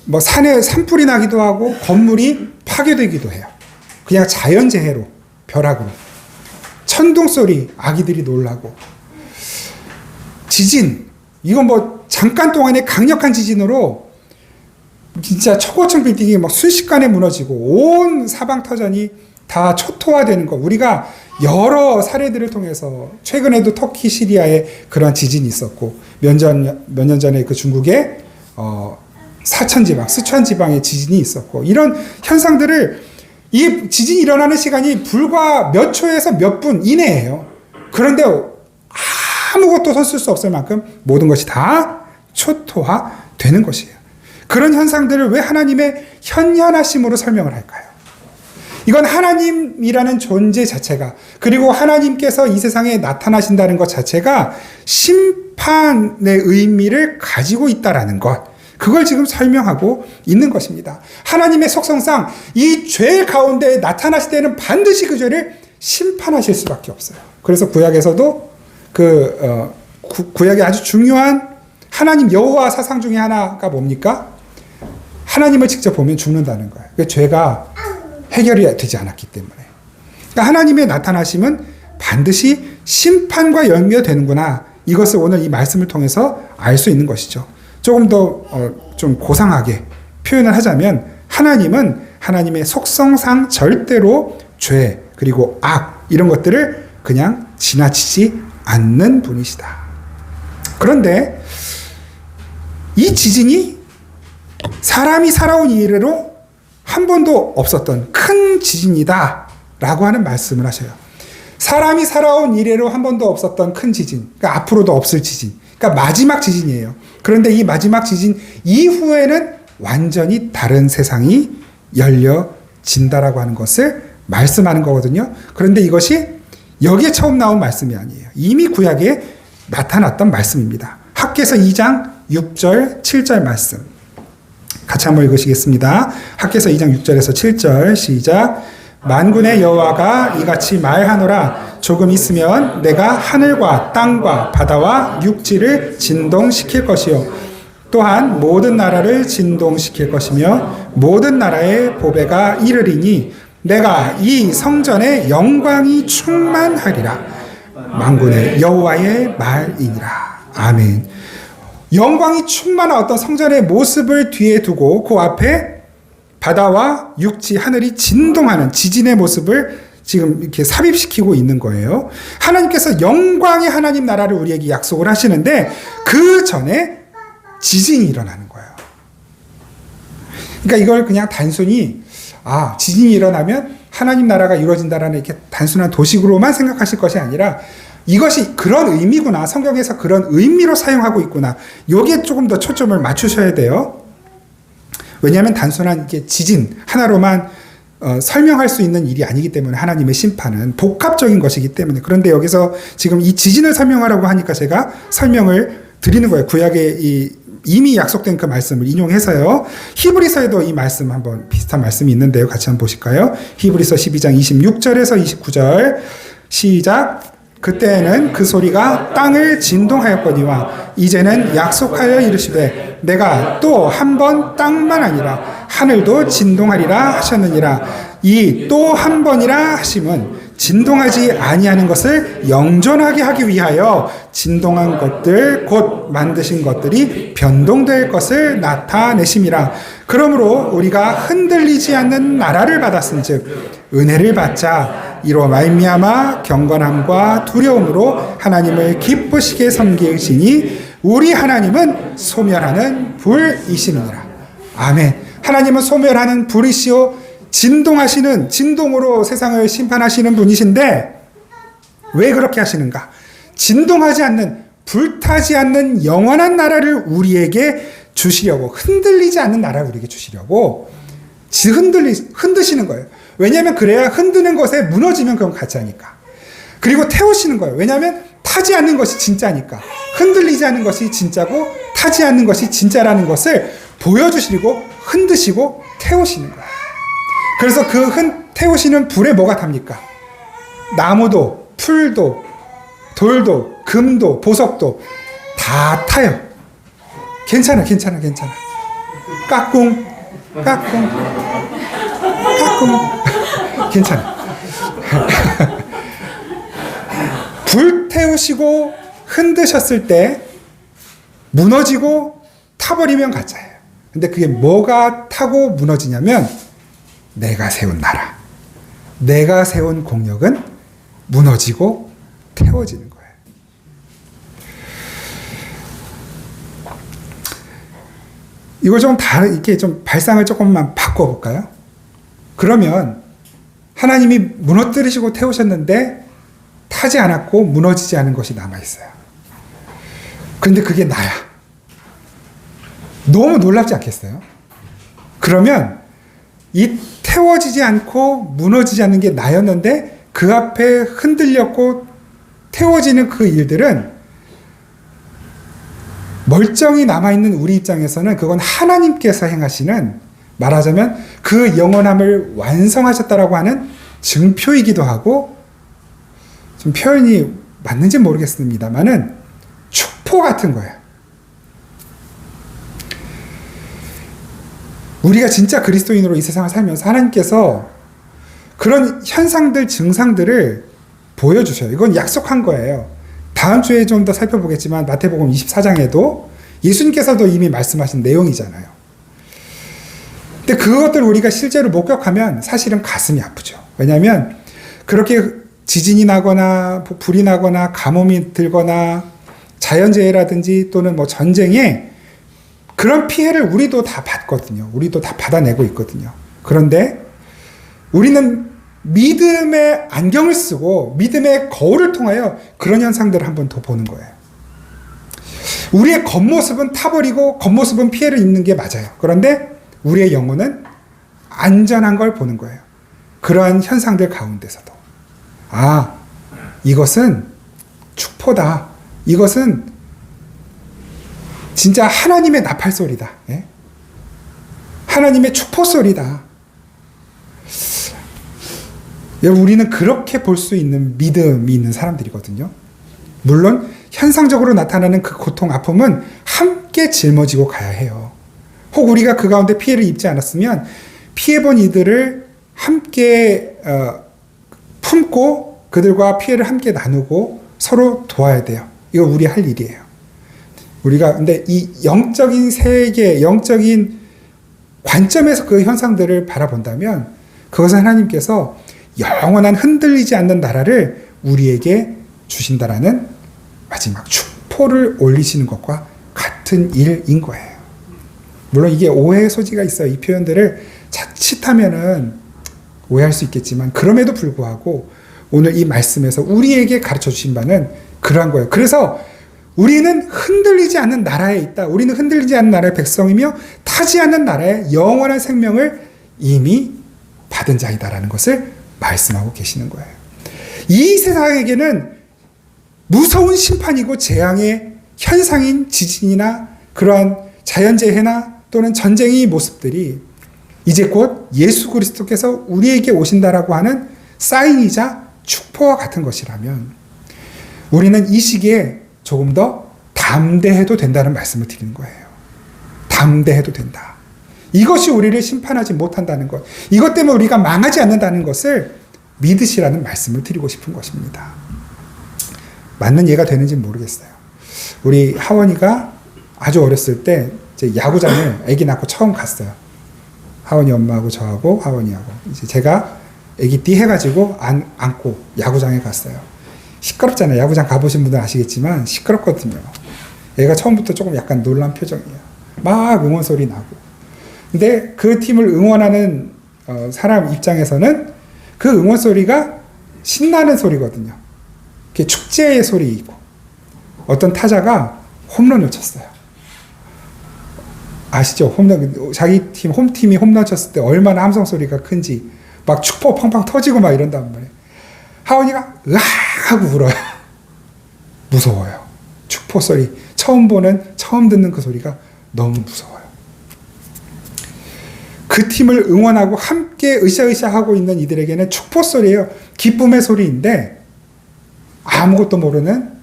뭐 산에 산불이 나기도 하고 건물이 파괴되기도 해요. 그냥 자연재해로, 벼락으로. 천둥 소리, 아기들이 놀라고. 지진, 이건 뭐 잠깐 동안의 강력한 지진으로 진짜 초고층 빌딩이 막 순식간에 무너지고 온 사방터전이 다 초토화되는 거. 우리가 여러 사례들을 통해서 최근에도 터키, 시리아에 그런 지진이 있었고 몇 년 전에 그 중국의 사천지방, 스촨지방에 지진이 있었고 이런 현상들을 이 지진이 일어나는 시간이 불과 몇 초에서 몇 분 이내예요. 그런데 아무것도 섰을 수 없을 만큼 모든 것이 다 초토화되는 것이에요. 그런 현상들을 왜 하나님의 현현하심으로 설명을 할까요? 이건 하나님이라는 존재 자체가, 그리고 하나님께서 이 세상에 나타나신다는 것 자체가 심판의 의미를 가지고 있다라는 것, 그걸 지금 설명하고 있는 것입니다. 하나님의 속성상 이 죄 가운데 나타나실 때는 반드시 그 죄를 심판하실 수밖에 없어요. 그래서 구약에서도 구약의 아주 중요한 하나님 여호와 사상 중에 하나가 뭡니까? 하나님을 직접 보면 죽는다는 거예요. 그 죄가 해결이 되지 않았기 때문에. 그러니까 하나님의 나타나심은 반드시 심판과 연결되는구나. 이것을 오늘 이 말씀을 통해서 알 수 있는 것이죠. 조금 더 좀 고상하게 표현을 하자면 하나님은 하나님의 속성상 절대로 죄 그리고 악 이런 것들을 그냥 지나치지 않는 분이시다. 그런데 이 지진이 사람이 살아온 이래로 한 번도 없었던 큰 지진이다 라고 하는 말씀을 하셔요. 사람이 살아온 이래로 한 번도 없었던 큰 지진, 그러니까 앞으로도 없을 지진, 그러니까 마지막 지진이에요. 그런데 이 마지막 지진 이후에는 완전히 다른 세상이 열려진다라고 하는 것을 말씀하는 거거든요. 그런데 이것이 여기에 처음 나온 말씀이 아니에요. 이미 구약에 나타났던 말씀입니다. 학개서 2장 6절 7절 말씀 같이 한번 읽으시겠습니다. 학개서 2장 6절에서 7절 시작. 만군의 여호와가 이같이 말하노라. 조금 있으면 내가 하늘과 땅과 바다와 육지를 진동시킬 것이요 또한 모든 나라를 진동시킬 것이며 모든 나라의 보배가 이르리니 내가 이 성전의 영광이 충만하리라. 만군의 여호와의 말이니라. 아멘. 영광이 충만한 어떤 성전의 모습을 뒤에 두고 그 앞에 바다와 육지, 하늘이 진동하는 지진의 모습을 지금 이렇게 삽입시키고 있는 거예요. 하나님께서 영광의 하나님 나라를 우리에게 약속을 하시는데 그 전에 지진이 일어나는 거예요. 그러니까 이걸 그냥 단순히 지진이 일어나면 하나님 나라가 이루어진다라는 이렇게 단순한 도식으로만 생각하실 것이 아니라 이것이 그런 의미구나. 성경에서 그런 의미로 사용하고 있구나. 여기에 조금 더 초점을 맞추셔야 돼요. 왜냐하면 단순한 이렇게 지진 하나로만 설명할 수 있는 일이 아니기 때문에 하나님의 심판은 복합적인 것이기 때문에. 그런데 여기서 지금 이 지진을 설명하라고 하니까 제가 설명을 드리는 거예요. 구약에 이미 약속된 그 말씀을 인용해서요. 히브리서에도 이 말씀 한번 비슷한 말씀이 있는데요. 같이 한번 보실까요? 히브리서 12장 26절에서 29절 시작. 그때에는 그 소리가 땅을 진동하였거니와 이제는 약속하여 이르시되 내가 또 한 번 땅만 아니라 하늘도 진동하리라 하셨느니라. 이 또 한 번이라 하심은 진동하지 아니하는 것을 영존하게 하기 위하여 진동한 것들 곧 만드신 것들이 변동될 것을 나타내심이라. 그러므로 우리가 흔들리지 않는 나라를 받았은즉 은혜를 받자 이로 말미암아 경건함과 두려움으로 하나님을 기쁘시게 섬기시니 우리 하나님은 소멸하는 불이심이니라. 아멘. 하나님은 소멸하는 불이시오 진동하시는 진동으로 세상을 심판하시는 분이신데 왜 그렇게 하시는가? 진동하지 않는 불타지 않는 영원한 나라를 우리에게 주시려고 흔들리지 않는 나라를 우리에게 주시려고 흔드시는 거예요. 왜냐하면 그래야 흔드는 것에 무너지면 그건 가짜니까. 그리고 태우시는 거예요. 왜냐하면 타지 않는 것이 진짜니까. 흔들리지 않는 것이 진짜고 타지 않는 것이 진짜라는 것을 보여주시고 흔드시고 태우시는 거예요. 그래서 그 태우시는 불에 뭐가 탑니까? 나무도 풀도 돌도 금도 보석도 다 타요. 괜찮아. 까꿍 괜찮아. 불 태우시고 흔드셨을 때 무너지고 타버리면 가짜예요. 근데 그게 뭐가 타고 무너지냐면 내가 세운 나라, 내가 세운 공력은 무너지고 태워지는 거예요. 이걸 좀 이렇게 좀 발상을 조금만 바꿔볼까요? 그러면 하나님이 무너뜨리시고 태우셨는데 타지 않았고 무너지지 않은 것이 남아있어요. 그런데 그게 나야. 너무 놀랍지 않겠어요? 그러면 이 태워지지 않고 무너지지 않는 게 나였는데 그 앞에 흔들렸고 태워지는 그 일들은 멀쩡히 남아있는 우리 입장에서는 그건 하나님께서 행하시는, 말하자면 그 영원함을 완성하셨다라고 하는 증표이기도 하고, 좀 표현이 맞는지 모르겠습니다만은 축포 같은 거예요. 우리가 진짜 그리스도인으로 이 세상을 살면서 하나님께서 그런 현상들, 증상들을 보여주셔요. 이건 약속한 거예요. 다음 주에 좀 더 살펴보겠지만 마태복음 24장에도 예수님께서도 이미 말씀하신 내용이잖아요. 근데 그것들 우리가 실제로 목격하면 사실은 가슴이 아프죠. 왜냐하면 그렇게 지진이 나거나 불이 나거나 가뭄이 들거나 자연재해라든지 또는 뭐 전쟁에 그런 피해를 우리도 다 받거든요. 우리도 다 받아내고 있거든요. 그런데 우리는 믿음의 안경을 쓰고 믿음의 거울을 통하여 그런 현상들을 한 번 더 보는 거예요. 우리의 겉모습은 타버리고 겉모습은 피해를 입는 게 맞아요. 그런데 우리의 영혼은 안전한 걸 보는 거예요. 그러한 현상들 가운데서도. 이것은 축포다. 이것은 진짜 하나님의 나팔소리다. 예? 하나님의 축포소리다. 여러분, 우리는 그렇게 볼 수 있는 믿음이 있는 사람들이거든요. 물론 현상적으로 나타나는 그 고통, 아픔은 함께 짊어지고 가야 해요. 혹 우리가 그 가운데 피해를 입지 않았으면 피해본 이들을 함께 품고 그들과 피해를 함께 나누고 서로 도와야 돼요. 이거 우리 할 일이에요. 우리가 근데 이 영적인 세계, 영적인 관점에서 그 현상들을 바라본다면 그것은 하나님께서 영원한 흔들리지 않는 나라를 우리에게 주신다라는 마지막 축포를 올리시는 것과 같은 일인 거예요. 물론 이게 오해의 소지가 있어요. 이 표현들을 자칫하면은 오해할 수 있겠지만 그럼에도 불구하고 오늘 이 말씀에서 우리에게 가르쳐 주신 바는 그러한 거예요. 그래서 우리는 흔들리지 않는 나라에 있다. 우리는 흔들리지 않는 나라의 백성이며 타지 않는 나라의 영원한 생명을 이미 받은 자이다라는 것을 말씀하고 계시는 거예요. 이 세상에게는 무서운 심판이고 재앙의 현상인 지진이나 그러한 자연재해나 또는 전쟁의 모습들이 이제 곧 예수 그리스도께서 우리에게 오신다라고 하는 사인이자 축포와 같은 것이라면 우리는 이 시기에 조금 더 담대해도 된다는 말씀을 드리는 거예요. 담대해도 된다. 이것이 우리를 심판하지 못한다는 것, 이것 때문에 우리가 망하지 않는다는 것을 믿으시라는 말씀을 드리고 싶은 것입니다. 맞는 예가 되는지 모르겠어요. 우리 하원이가 아주 어렸을 때 이제 야구장을 아기 낳고 처음 갔어요. 하원이 엄마하고 저하고 하원이하고 이제 제가 아기 띠 해가지고 안고 야구장에 갔어요. 시끄럽잖아요. 야구장 가보신 분들 아시겠지만 시끄럽거든요. 애가 처음부터 조금 약간 놀란 표정이에요. 막 응원 소리 나고. 근데 그 팀을 응원하는 사람 입장에서는 그 응원 소리가 신나는 소리거든요. 그게 축제의 소리이고 어떤 타자가 홈런을 쳤어요. 아시죠? 홈런, 자기 팀, 홈팀이 홈런 쳤을 때 얼마나 함성 소리가 큰지 막 축포 팡팡 터지고 막 이런단 말이에요. 하원이가 으악 하고 울어요. 무서워요. 축포 소리. 처음 듣는 그 소리가 너무 무서워요. 그 팀을 응원하고 함께 으쌰으쌰 하고 있는 이들에게는 축포 소리예요. 기쁨의 소리인데 아무것도 모르는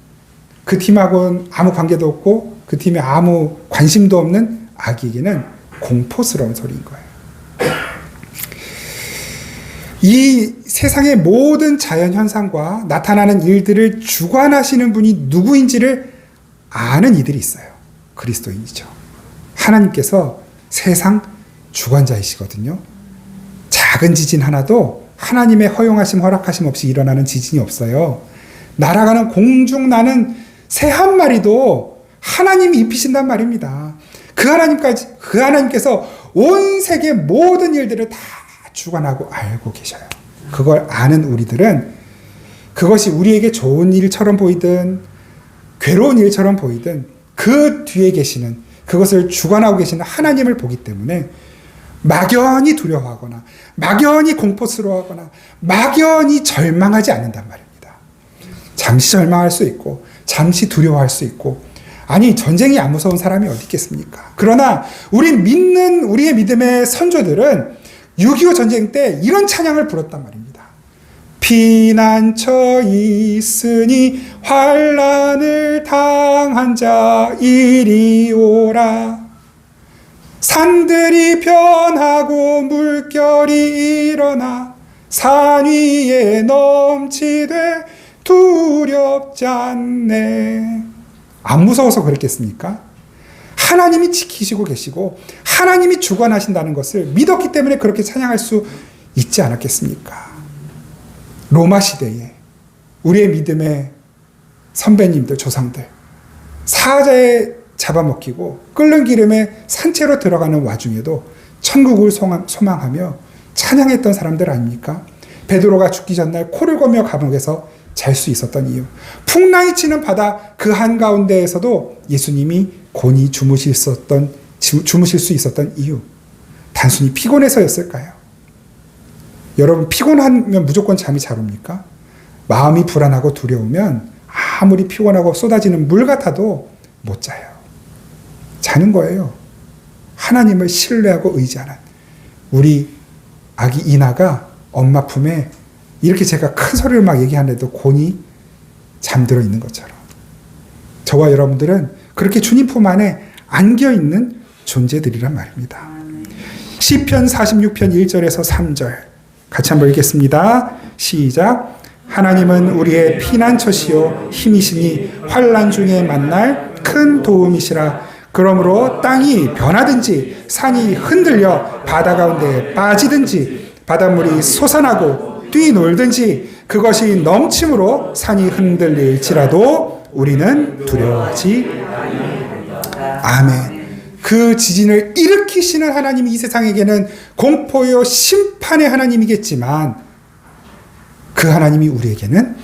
그 팀하고는 아무 관계도 없고 그 팀에 아무 관심도 없는 아기에게는 공포스러운 소리인 거예요. 이 세상의 모든 자연현상과 나타나는 일들을 주관하시는 분이 누구인지를 아는 이들이 있어요. 그리스도인이죠. 하나님께서 세상 주관자이시거든요. 작은 지진 하나도 하나님의 허용하심 허락하심 없이 일어나는 지진이 없어요. 날아가는 공중 나는 새 한 마리도 하나님이 입히신단 말입니다. 그 하나님께서 온 세계 모든 일들을 다 주관하고 알고 계셔요. 그걸 아는 우리들은 그것이 우리에게 좋은 일처럼 보이든 괴로운 일처럼 보이든 그 뒤에 계시는 그것을 주관하고 계시는 하나님을 보기 때문에 막연히 두려워하거나 막연히 공포스러워하거나 막연히 절망하지 않는단 말입니다. 잠시 절망할 수 있고 잠시 두려워할 수 있고 아니 전쟁이 안 무서운 사람이 어디 있겠습니까? 그러나 우리의 믿음의 선조들은 6.25 전쟁 때 이런 찬양을 불렀단 말입니다. 피난처 있으니 환난을 당한 자 이리 오라. 산들이 변하고 물결이 일어나 산 위에 넘치되 두렵지 않네. 안 무서워서 그랬겠습니까? 하나님이 지키시고 계시고 하나님이 주관하신다는 것을 믿었기 때문에 그렇게 찬양할 수 있지 않았겠습니까? 로마 시대에 우리의 믿음의 선배님들, 조상들 사자에 잡아먹히고 끓는 기름에 산채로 들어가는 와중에도 천국을 소망하며 찬양했던 사람들 아닙니까? 베드로가 죽기 전날 코를 골며 감옥에서 잘 수 있었던 이유, 풍랑이 치는 바다 그 한가운데에서도 예수님이 곤히 주무실 수 있었던 이유, 단순히 피곤해서였을까요? 여러분 피곤하면 무조건 잠이 잘 옵니까? 마음이 불안하고 두려우면 아무리 피곤하고 쏟아지는 물 같아도 못 자요. 자는 거예요. 하나님을 신뢰하고 의지하는. 우리 아기 이나가 엄마 품에 이렇게 제가 큰 소리를 막 얘기하는데도 곤히 잠들어 있는 것처럼 저와 여러분들은 그렇게 주님 품 안에 안겨있는 존재들이란 말입니다. 시편 46편 1절에서 3절 같이 한번 읽겠습니다. 시작. 하나님은 우리의 피난처시요 힘이시니 환난 중에 만날 큰 도움이시라. 그러므로 땅이 변하든지 산이 흔들려 바다 가운데 빠지든지 바닷물이 솟아나고 뛰놀든지 그것이 넘침으로 산이 흔들릴지라도 우리는 두려워하지 아멘. 그 지진을 일으키시는 하나님이 이 세상에게는 공포요 심판의 하나님이겠지만 그 하나님이 우리에게는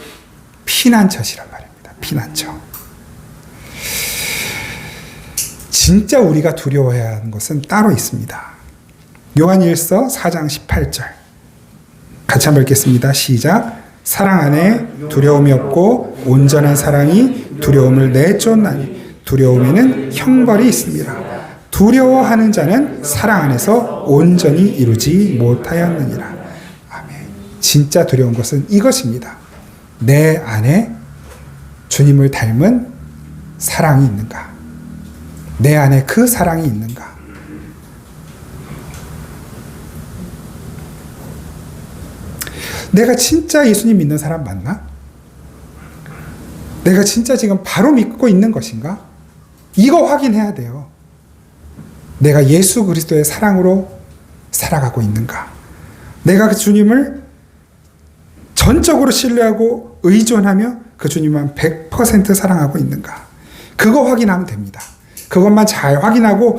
피난처시란 말입니다. 피난처. 진짜 우리가 두려워해야 하는 것은 따로 있습니다. 요한일서 4장 18절 같이 한번 읽겠습니다. 시작. 사랑 안에 두려움이 없고 온전한 사랑이 두려움을 내쫓나니 두려움에는 형벌이 있습니다. 두려워하는 자는 사랑 안에서 온전히 이루지 못하였느니라. 아멘. 진짜 두려운 것은 이것입니다. 내 안에 주님을 닮은 사랑이 있는가? 내 안에 그 사랑이 있는가? 내가 진짜 예수님 믿는 사람 맞나? 내가 진짜 지금 바로 믿고 있는 것인가? 이거 확인해야 돼요. 내가 예수 그리스도의 사랑으로 살아가고 있는가? 내가 그 주님을 전적으로 신뢰하고 의존하며 그 주님만 100% 사랑하고 있는가? 그거 확인하면 됩니다. 그것만 잘 확인하고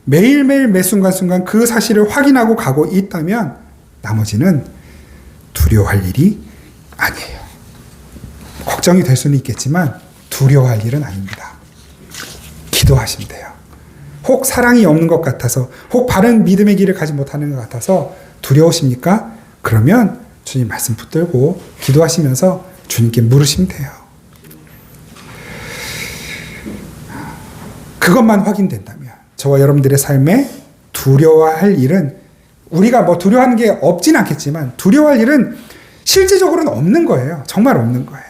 매일매일 매 순간순간 그 사실을 확인하고 가고 있다면 나머지는 두려워할 일이 아니에요. 걱정이 될 수는 있겠지만 두려워할 일은 아닙니다. 기도하시면 돼요. 혹 사랑이 없는 것 같아서 혹 바른 믿음의 길을 가지 못하는 것 같아서 두려우십니까? 그러면 주님 말씀 붙들고 기도하시면서 주님께 물으시면 돼요. 그것만 확인된다면 저와 여러분들의 삶에 두려워할 일은 우리가 뭐 두려워하는 게 없진 않겠지만 두려워할 일은 실질적으로는 없는 거예요. 정말 없는 거예요.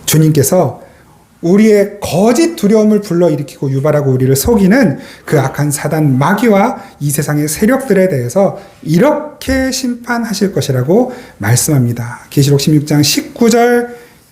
주님께서 우리의 거짓 두려움을 불러일으키고 유발하고 우리를 속이는 그 악한 사단 마귀와 이 세상의 세력들에 대해서 이렇게 심판하실 것이라고 말씀합니다. 계시록 16장 19절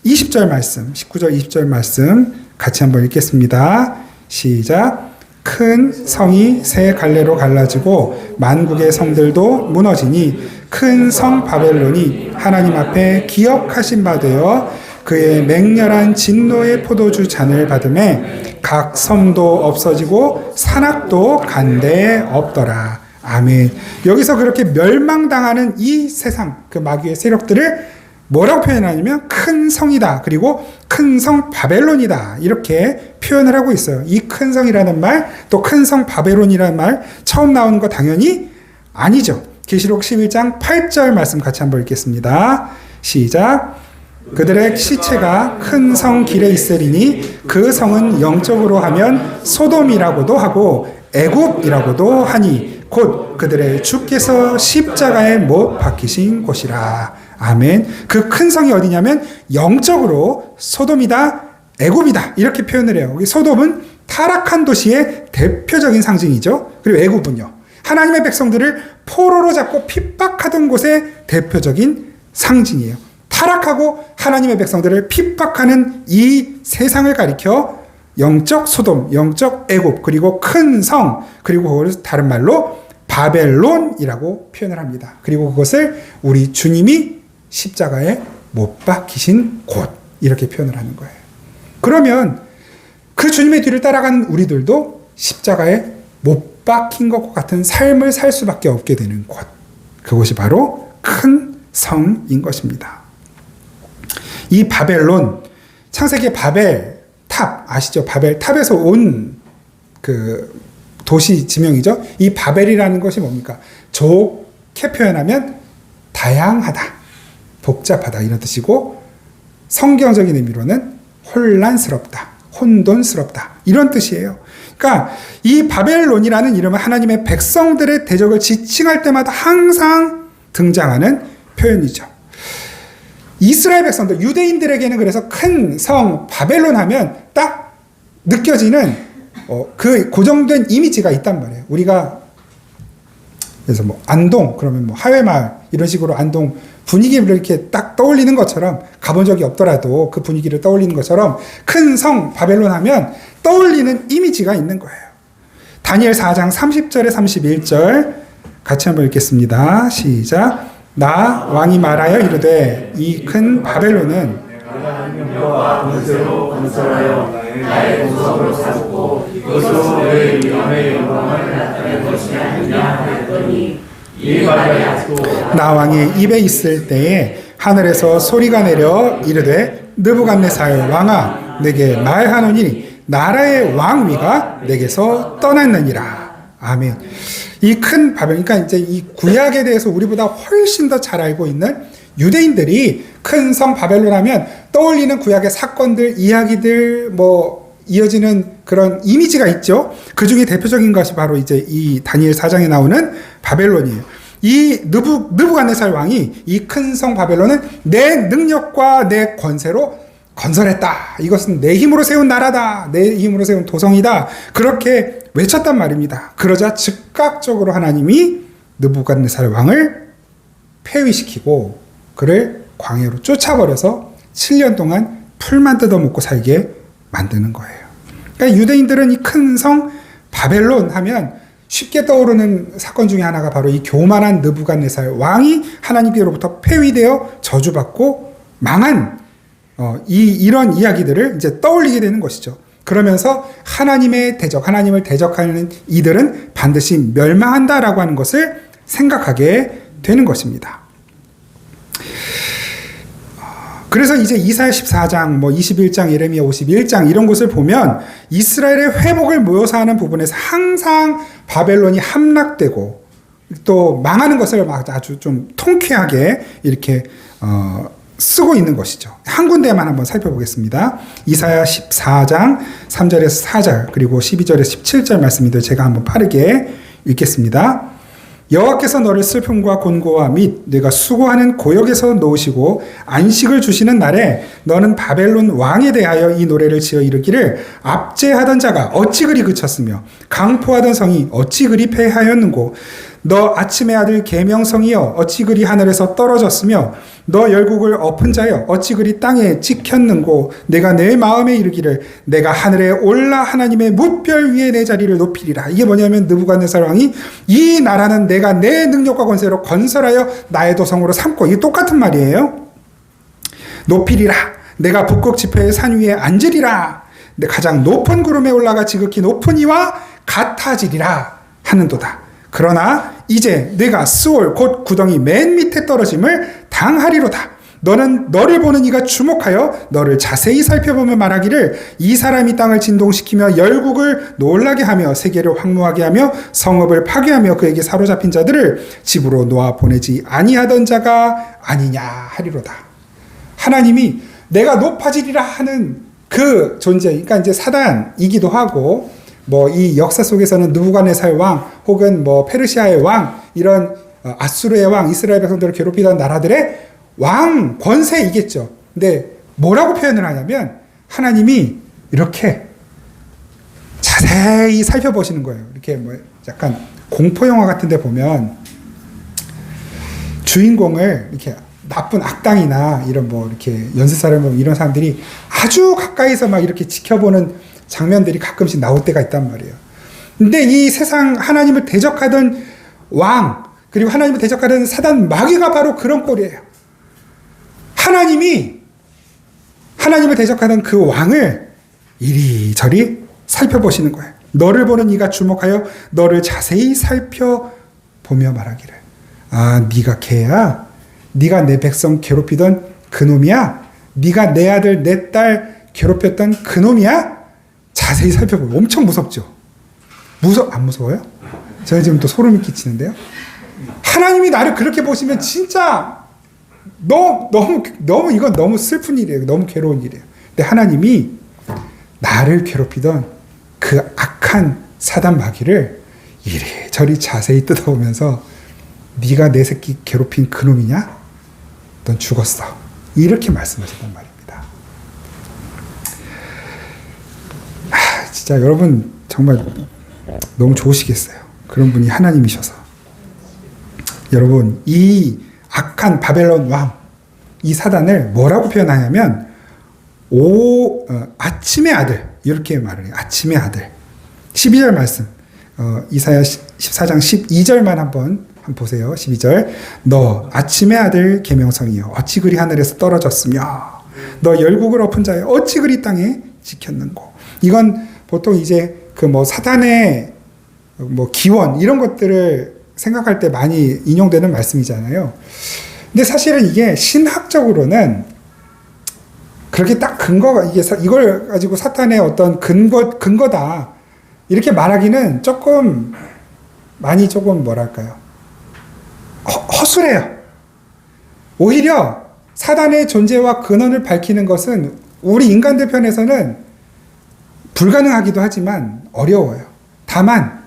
20절 말씀 19절 20절 말씀 같이 한번 읽겠습니다. 시작. 큰 성이 세 갈래로 갈라지고 만국의 성들도 무너지니 큰 성 바벨론이 하나님 앞에 기억하신 바 되어 그의 맹렬한 진노의 포도주 잔을 받음에 각 섬도 없어지고 산악도 간데에 없더라. 아멘. 여기서 그렇게 멸망당하는 이 세상 그 마귀의 세력들을 뭐라고 표현하냐면 큰 성이다. 그리고 큰 성 바벨론이다. 이렇게 표현을 하고 있어요. 이 큰 성이라는 말, 또 큰 성 바벨론이라는 말 처음 나오는 거 당연히 아니죠. 계시록 11장 8절 말씀 같이 한번 읽겠습니다. 시작. 그들의 시체가 큰 성 길에 있으리니 그 성은 영적으로 하면 소돔이라고도 하고 애굽이라고도 하니 곧 그들의 주께서 십자가에 못 박히신 곳이라. 아멘. 그 큰 성이 어디냐면 영적으로 소돔이다, 애굽이다 이렇게 표현을 해요. 소돔은 타락한 도시의 대표적인 상징이죠. 그리고 애굽은요, 하나님의 백성들을 포로로 잡고 핍박하던 곳의 대표적인 상징이에요. 타락하고 하나님의 백성들을 핍박하는 이 세상을 가리켜 영적 소돔, 영적 애굽, 그리고 큰 성, 그리고 그걸 다른 말로 바벨론이라고 표현을 합니다. 그리고 그것을 우리 주님이 십자가에 못 박히신 곳 이렇게 표현을 하는 거예요. 그러면 그 주님의 뒤를 따라가는 우리들도 십자가에 못 박힌 것과 같은 삶을 살 수밖에 없게 되는 곳, 그곳이 바로 큰 성인 것입니다. 이 바벨론, 창세기 바벨 탑 아시죠? 바벨 탑에서 온 그 도시 지명이죠. 이 바벨이라는 것이 뭡니까? 좋게 표현하면 다양하다, 복잡하다 이런 뜻이고, 성경적인 의미로는 혼란스럽다, 혼돈스럽다 이런 뜻이에요. 그러니까 이 바벨론이라는 이름은 하나님의 백성들의 대적을 지칭할 때마다 항상 등장하는 표현이죠. 이스라엘 백성들, 유대인들에게는 그래서 큰 성 바벨론 하면 딱 느껴지는 그 고정된 이미지가 있단 말이에요. 우리가 그래서 뭐 안동 그러면 뭐 하회마을 이런 식으로 안동 분위기를 이렇게 딱 떠올리는 것처럼, 가본 적이 없더라도 그 분위기를 떠올리는 것처럼 큰 성 바벨론 하면 떠올리는 이미지가 있는 거예요. 다니엘 4장 30절에 31절 같이 한번 읽겠습니다. 시작. 나 왕이 말하여 이르되 이 큰 바벨론은
내가 능력과 권세로 건설하여 나의 구석으로 삼고 이것으로 내 이름의 영광을 나타낼 것이 아니냐 했더니 이 말이 아직도
나 왕의 입에 있을 때에 하늘에서 소리가 내려 이르되 느부갓네살 왕아 내게 말하노니 나라의 왕위가 내게서 떠났느니라. 아멘. 이 큰 바벨론, 그러니까 이제 이 구약에 대해서 우리보다 훨씬 더 잘 알고 있는 유대인들이 큰 성 바벨론 하면 떠올리는 구약의 사건들, 이야기들, 뭐 이어지는 그런 이미지가 있죠. 그 중에 대표적인 것이 바로 이제 이 다니엘 4장에 나오는 바벨론이에요. 이 느부갓네살 왕이 이 큰 성 바벨론은 내 능력과 내 권세로 건설했다. 이것은 내 힘으로 세운 나라다. 내 힘으로 세운 도성이다. 그렇게 외쳤단 말입니다. 그러자 즉각적으로 하나님이 느부갓네살 왕을 폐위시키고 그를 광야로 쫓아버려서 7년 동안 풀만 뜯어먹고 살게 만드는 거예요. 그러니까 유대인들은 이 큰 성 바벨론 하면 쉽게 떠오르는 사건 중에 하나가 바로 이 교만한 느부갓네살 왕이 하나님께로부터 폐위되어 저주받고 망한 이런 이야기들을 이제 떠올리게 되는 것이죠. 그러면서 하나님의 대적, 하나님을 대적하는 이들은 반드시 멸망한다라고 하는 것을 생각하게 되는 것입니다. 그래서 이제 이사야 14장, 뭐 21장, 예레미야 51장 이런 곳을 보면 이스라엘의 회복을 묘사하는 부분에서 항상 바벨론이 함락되고 또 망하는 것을 아주 좀 통쾌하게 이렇게 쓰고 있는 것이죠. 한 군데만 한번 살펴보겠습니다. 이사야 14장 3절에서 4절 그리고 12절에서 17절 말씀인데 제가 한번 빠르게 읽겠습니다. 여호와께서 너를 슬픔과 곤고와 및 네가 수고하는 고역에서 놓으시고 안식을 주시는 날에 너는 바벨론 왕에 대하여 이 노래를 지어 이르기를 압제하던 자가 어찌 그리 그쳤으며 강포하던 성이 어찌 그리 패하였는고 너 아침의 아들 계명성이여 어찌 그리 하늘에서 떨어졌으며 너 열국을 엎은 자여 어찌 그리 땅에 찍혔는고 내가 내 마음에 이르기를 내가 하늘에 올라 하나님의 뭇별 위에 내 자리를 높이리라. 이게 뭐냐면 느부갓네살 왕이 이 나라는 내가 내 능력과 권세로 건설하여 나의 도성으로 삼고, 이게 똑같은 말이에요. 높이리라. 내가 북극 지폐의 산 위에 앉으리라. 내 가장 높은 구름에 올라가 지극히 높은 이와 같아지리라 하는도다. 그러나 이제 내가 스올 곧 구덩이 맨 밑에 떨어짐을 당하리로다. 너는 너를 보는 이가 주목하여 너를 자세히 살펴보며 말하기를 이 사람이 땅을 진동시키며 열국을 놀라게 하며 세계를 황무하게 하며 성읍을 파괴하며 그에게 사로잡힌 자들을 집으로 놓아 보내지 아니하던 자가 아니냐 하리로다. 하나님이 내가 높아지리라 하는 그 존재, 그러니까 이제 사단이기도 하고 뭐 이 역사 속에서는 느부갓네살 왕 혹은 뭐 페르시아의 왕 이런 아수르의 왕, 이스라엘 백성들을 괴롭히던 나라들의 왕 권세이겠죠. 근데 뭐라고 표현을 하냐면 하나님이 이렇게 자세히 살펴보시는 거예요. 이렇게 뭐 약간 공포 영화 같은 데 보면 주인공을 이렇게 나쁜 악당이나 이런 뭐 이렇게 연쇄살인 이런 사람들이 아주 가까이서 막 이렇게 지켜보는 장면들이 가끔씩 나올 때가 있단 말이에요. 근데 이 세상 하나님을 대적하던 왕 그리고 하나님을 대적하던 사단 마귀가 바로 그런 꼴이에요. 하나님이 하나님을 대적하던 그 왕을 이리저리 살펴보시는 거예요. 너를 보는 이가 주목하여 너를 자세히 살펴보며 말하기를 아 네가 걔야? 네가 내 백성 괴롭히던 그놈이야? 네가 내 아들 내 딸 괴롭혔던 그놈이야? 자세히 살펴보면 엄청 무섭죠. 안 무서워요? 제가 지금 또 소름이 끼치는데요. 하나님이 나를 그렇게 보시면 진짜 너무 이건 너무 슬픈 일이에요. 너무 괴로운 일이에요. 근데 하나님이 나를 괴롭히던 그 악한 사단 마귀를 이리저리 자세히 뜯어보면서 네가 내 새끼 괴롭힌 그놈이냐? 넌 죽었어. 이렇게 말씀하셨단 말입니다. 진짜 여러분 정말 너무 좋으시겠어요. 그런 분이 하나님이셔서. 여러분 이 악한 바벨론 왕, 이 사단을 뭐라고 표현하냐면 아침의 아들 이렇게 말을 해요. 아침의 아들. 12절 말씀 이사야 14장 12절만 한번 보세요. 12절 너 아침의 아들 계명성이여 어찌 그리 하늘에서 떨어졌으며 너 열국을 엎은 자여 어찌 그리 땅에 지켰는고. 이건 보통 이제 그 뭐 사단의 뭐 기원 이런 것들을 생각할 때 많이 인용되는 말씀이잖아요. 근데 사실은 이게 신학적으로는 그렇게 딱 근거가 이걸 가지고 사탄의 어떤 근거다 이렇게 말하기는 조금 뭐랄까요? 허술해요. 오히려 사단의 존재와 근원을 밝히는 것은 우리 인간들 편에서는 불가능하기도 하지만 어려워요. 다만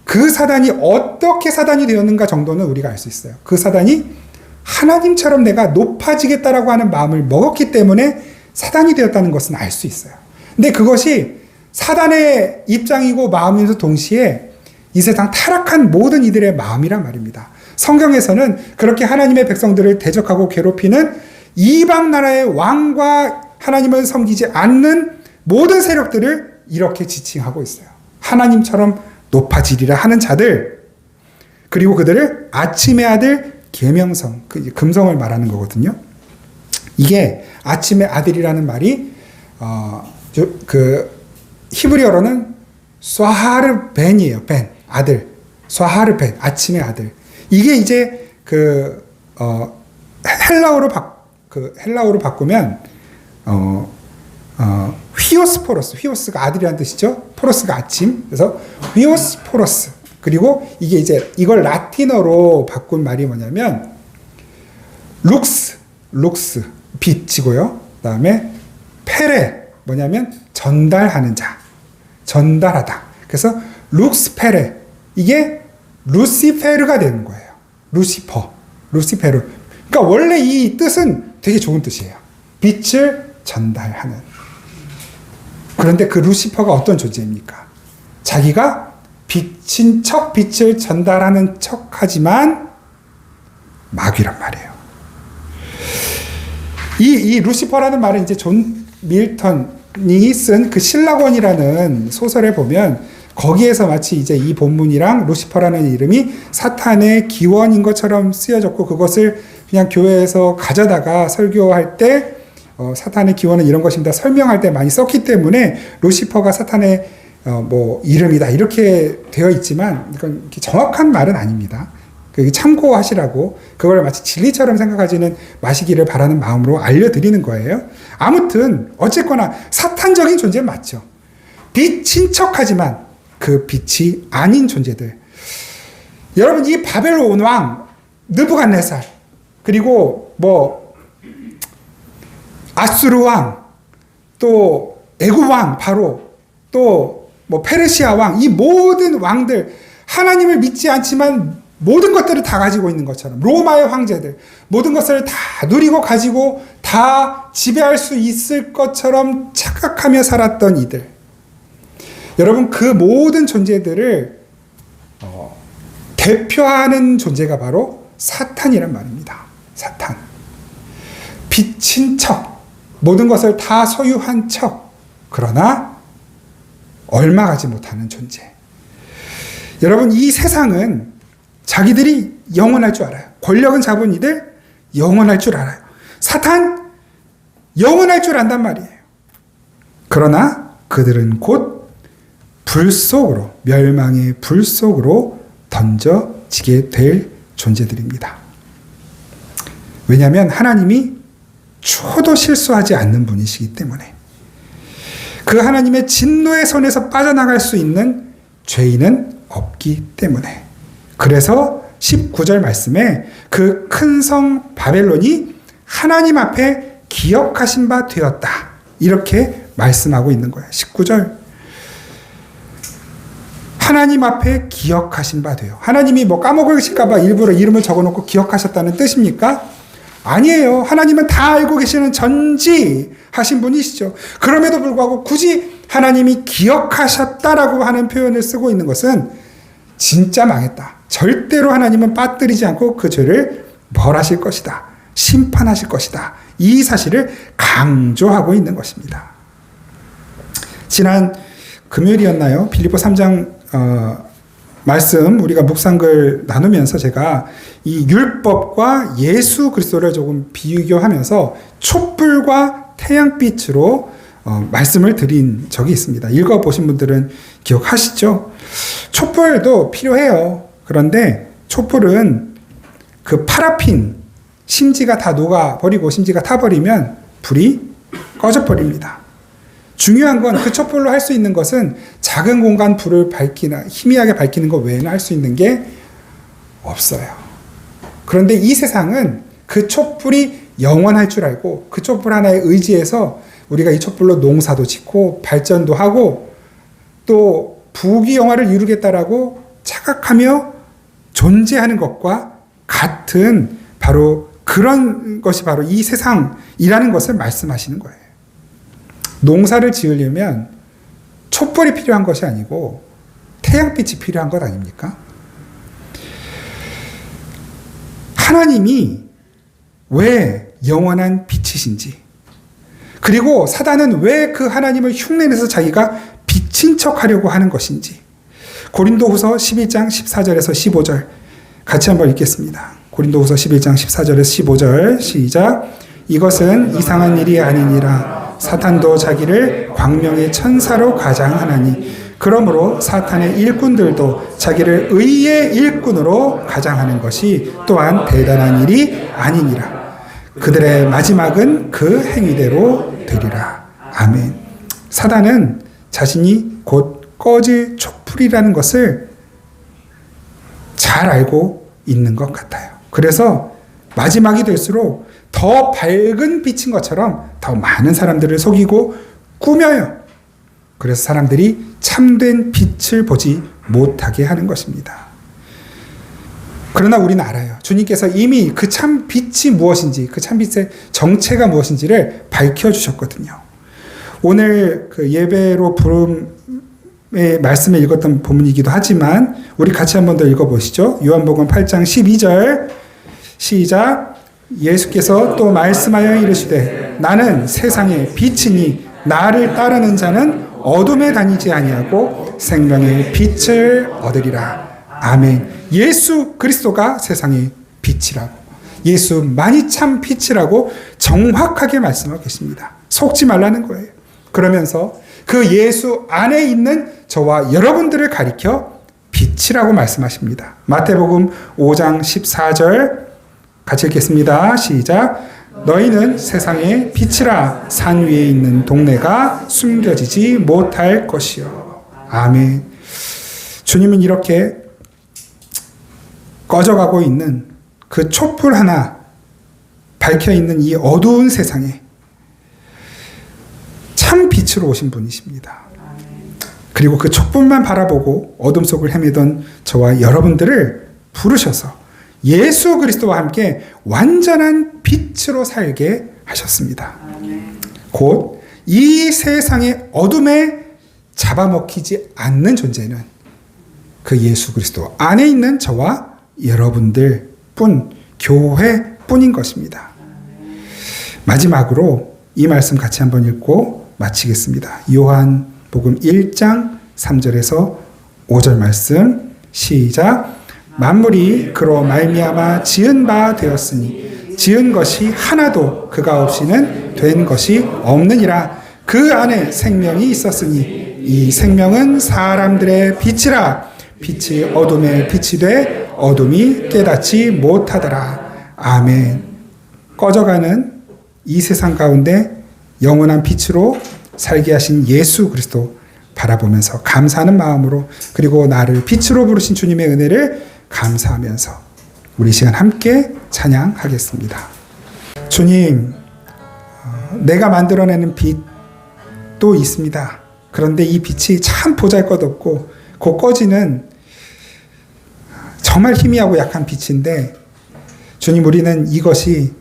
그 사단이 어떻게 사단이 되었는가 정도는 우리가 알 수 있어요. 그 사단이 하나님처럼 내가 높아지겠다라고 하는 마음을 먹었기 때문에 사단이 되었다는 것은 알 수 있어요. 근데 그것이 사단의 입장이고 마음이면서 동시에 이 세상 타락한 모든 이들의 마음이란 말입니다. 성경에서는 그렇게 하나님의 백성들을 대적하고 괴롭히는 이방 나라의 왕과 하나님을 섬기지 않는 모든 세력들을 이렇게 지칭하고 있어요. 하나님처럼 높아지리라 하는 자들, 그리고 그들을 아침의 아들 계명성, 금성을 말하는 거거든요. 이게 아침의 아들이라는 말이 그 히브리어로는 스와하르벤이에요. 벤, 아들. 스와하르벤, 아침의 아들. 이게 이제 헬라어로 바꾸면 휘오스포로스, 휘오스가 아들이라는 뜻이죠. 포로스가 아침. 그래서 휘오스포로스. 그리고 이게 이제 이걸 라틴어로 바꾼 말이 뭐냐면 룩스 빛이고요. 그다음에 페레 뭐냐면 전달하는 자, 전달하다. 그래서 룩스페레 이게 루시페르가 되는 거예요. 루시페르. 그러니까 원래 이 뜻은 되게 좋은 뜻이에요. 빛을 전달하는. 그런데 그 루시퍼가 어떤 존재입니까? 자기가 빛인 척 빛을 전달하는 척하지만 마귀란 말이에요. 이 루시퍼라는 말은 이제 존 밀턴이 쓴 그 신라권이라는 소설에 보면 거기에서 마치 이제 이 본문이랑 루시퍼라는 이름이 사탄의 기원인 것처럼 쓰여졌고 그것을 그냥 교회에서 가져다가 설교할 때 사탄의 기원은 이런 것입니다. 설명할 때 많이 썼기 때문에 루시퍼가 사탄의 뭐 이름이다 이렇게 되어 있지만 이건 정확한 말은 아닙니다. 참고하시라고 그걸 마치 진리처럼 생각하지는 마시기를 바라는 마음으로 알려드리는 거예요. 아무튼 어쨌거나 사탄적인 존재 맞죠. 빛인 척하지만 그 빛이 아닌 존재들. 여러분 이 바벨론 왕 느부갓네살 그리고 뭐 아수르 왕 또 애굽 왕 바로 또 뭐 페르시아 왕 이 모든 왕들 하나님을 믿지 않지만 모든 것들을 다 가지고 있는 것처럼 로마의 황제들 모든 것을 다 누리고 가지고 다 지배할 수 있을 것처럼 착각하며 살았던 이들. 여러분 그 모든 존재들을 대표하는 존재가 바로 사탄이란 말입니다. 사탄. 빛인 척 모든 것을 다 소유한 척 그러나 얼마 가지 못하는 존재. 여러분 이 세상은 자기들이 영원할 줄 알아요. 권력은 잡은 이들 영원할 줄 알아요. 사탄 영원할 줄 안단 말이에요. 그러나 그들은 곧 불 속으로 멸망의 불 속으로 던져지게 될 존재들입니다. 왜냐하면 하나님이 초도 실수하지 않는 분이시기 때문에 그 하나님의 진노의 손에서 빠져나갈 수 있는 죄인은 없기 때문에 그래서 19절 말씀에 그 큰 성 바벨론이 하나님 앞에 기억하신 바 되었다. 이렇게 말씀하고 있는 거예요. 19절. 하나님 앞에 기억하신 바 돼요. 하나님이 뭐 까먹으실까봐 일부러 이름을 적어놓고 기억하셨다는 뜻입니까? 아니에요. 하나님은 다 알고 계시는 전지하신 분이시죠. 그럼에도 불구하고 굳이 하나님이 기억하셨다라고 하는 표현을 쓰고 있는 것은 진짜 망했다. 절대로 하나님은 빠뜨리지 않고 그 죄를 벌하실 것이다. 심판하실 것이다. 이 사실을 강조하고 있는 것입니다. 지난 금요일이었나요? 빌립보 3장 말씀 우리가 묵상글 나누면서 제가 이 율법과 예수 그리스도를 조금 비교하면서 촛불과 태양빛으로 말씀을 드린 적이 있습니다. 읽어보신 분들은 기억하시죠? 촛불도 필요해요. 그런데 촛불은 그 파라핀 심지가 다 녹아버리고 심지가 타버리면 불이 꺼져버립니다. 중요한 건 그 촛불로 할 수 있는 것은 작은 공간 불을 밝히나 희미하게 밝히는 것 외에는 할 수 있는 게 없어요. 그런데 이 세상은 그 촛불이 영원할 줄 알고 그 촛불 하나에 의지해서 우리가 이 촛불로 농사도 짓고 발전도 하고 또 부귀영화를 이루겠다라고 착각하며 존재하는 것과 같은 바로 그런 것이 바로 이 세상이라는 것을 말씀하시는 거예요. 농사를 지으려면 촛불이 필요한 것이 아니고 태양빛이 필요한 것 아닙니까? 하나님이 왜 영원한 빛이신지, 그리고 사단은 왜 그 하나님을 흉내내서 자기가 빛인 척하려고 하는 것인지, 고린도후서 11장 14절에서 15절 같이 한번 읽겠습니다. 고린도후서 11장 14절에서 15절 시작. 이것은 이상한 일이 아니니라. 사탄도 자기를 광명의 천사로 가장하나니 그러므로 사탄의 일꾼들도 자기를 의의 일꾼으로 가장하는 것이 또한 대단한 일이 아니니라. 그들의 마지막은 그 행위대로 되리라. 아멘. 사단은 자신이 곧 꺼질 촛불이라는 것을 잘 알고 있는 것 같아요. 그래서 마지막이 될수록 더 밝은 빛인 것처럼 더 많은 사람들을 속이고 꾸며요. 그래서 사람들이 참된 빛을 보지 못하게 하는 것입니다. 그러나 우리는 알아요. 주님께서 이미 그 참 빛이 무엇인지, 그 참 빛의 정체가 무엇인지를 밝혀주셨거든요. 오늘 그 예배로 부름의 말씀에 읽었던 본문이기도 하지만 우리 같이 한 번 더 읽어보시죠. 요한복음 8장 12절 시작. 예수께서 또 말씀하여 이르시되 나는 세상의 빛이니 나를 따르는 자는 어둠에 다니지 아니하고 생명의 빛을 얻으리라. 아멘. 예수 그리스도가 세상의 빛이라고, 예수만이 참 빛이라고 정확하게 말씀하고 계십니다. 속지 말라는 거예요. 그러면서 그 예수 안에 있는 저와 여러분들을 가리켜 빛이라고 말씀하십니다. 마태복음 5장 14절 같이 읽겠습니다. 시작. 너희는 세상의 빛이라. 산 위에 있는 동네가 숨겨지지 못할 것이요. 아멘. 주님은 이렇게 꺼져가고 있는 그 촛불 하나 밝혀있는 이 어두운 세상에 참 빛으로 오신 분이십니다. 그리고 그 촛불만 바라보고 어둠 속을 헤매던 저와 여러분들을 부르셔서 예수 그리스도와 함께 완전한 빛으로 살게 하셨습니다. 곧 이 세상의 어둠에 잡아먹히지 않는 존재는 그 예수 그리스도 안에 있는 저와 여러분들 뿐, 교회 뿐인 것입니다. 마지막으로 이 말씀 같이 한번 읽고 마치겠습니다. 요한복음 1장 3절에서 5절 말씀 시작. 만물이 그로 말미암아 지은 바 되었으니 지은 것이 하나도 그가 없이는 된 것이 없느니라. 그 안에 생명이 있었으니 이 생명은 사람들의 빛이라. 빛이 어둠에 빛이 돼 어둠이 깨닫지 못하더라. 아멘. 꺼져가는 이 세상 가운데 영원한 빛으로 살게 하신 예수 그리스도 바라보면서 감사하는 마음으로, 그리고 나를 빛으로 부르신 주님의 은혜를 감사하면서 우리 시간 함께 찬양하겠습니다. 주님, 내가 만들어내는 빛도 있습니다. 그런데 이 빛이 참 보잘것없고 곧 꺼지는 정말 희미하고 약한 빛인데, 주님, 우리는 이것이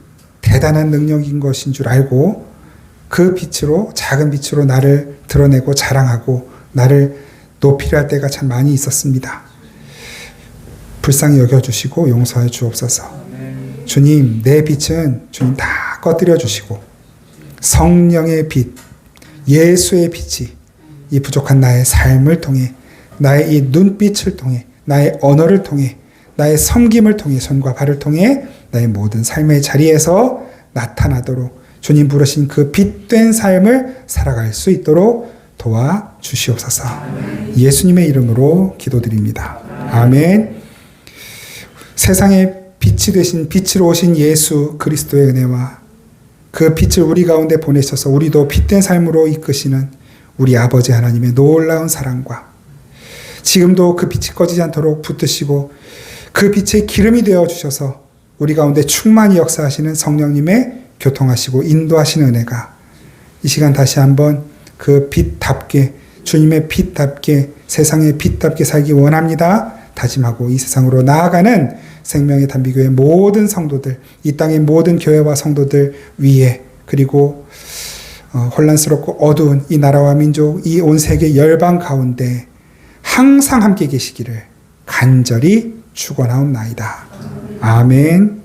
대단한 능력인 것인 줄 알고 그 빛으로, 작은 빛으로 나를 드러내고 자랑하고 나를 높이려 할 때가 참 많이 있었습니다. 불쌍히 여겨주시고 용서해 주옵소서. 주님, 내 빛은 주님 다 꺼뜨려 주시고 성령의 빛, 예수의 빛이 이 부족한 나의 삶을 통해, 나의 이 눈빛을 통해, 나의 언어를 통해, 나의 섬김을 통해, 손과 발을 통해 나의 모든 삶의 자리에서 나타나도록 주님 부르신 그 빛된 삶을 살아갈 수 있도록 도와주시옵소서. 예수님의 이름으로 기도드립니다. 아멘. 세상의 빛이 되신, 빛으로 오신 예수 그리스도의 은혜와 그 빛을 우리 가운데 보내셔서 우리도 빛된 삶으로 이끄시는 우리 아버지 하나님의 놀라운 사랑과, 지금도 그 빛이 꺼지지 않도록 붙드시고 그 빛의 기름이 되어 주셔서 우리 가운데 충만히 역사하시는 성령님의 교통하시고 인도하시는 은혜가 이 시간 다시 한번 그 빛답게, 주님의 빛답게, 세상의 빛답게 살기 원합니다 다짐하고 이 세상으로 나아가는 생명의 단비교회 모든 성도들, 이 땅의 모든 교회와 성도들 위에, 그리고 혼란스럽고 어두운 이 나라와 민족, 이 온 세계 열방 가운데 항상 함께 계시기를 간절히 축원하옵나이다. 아멘.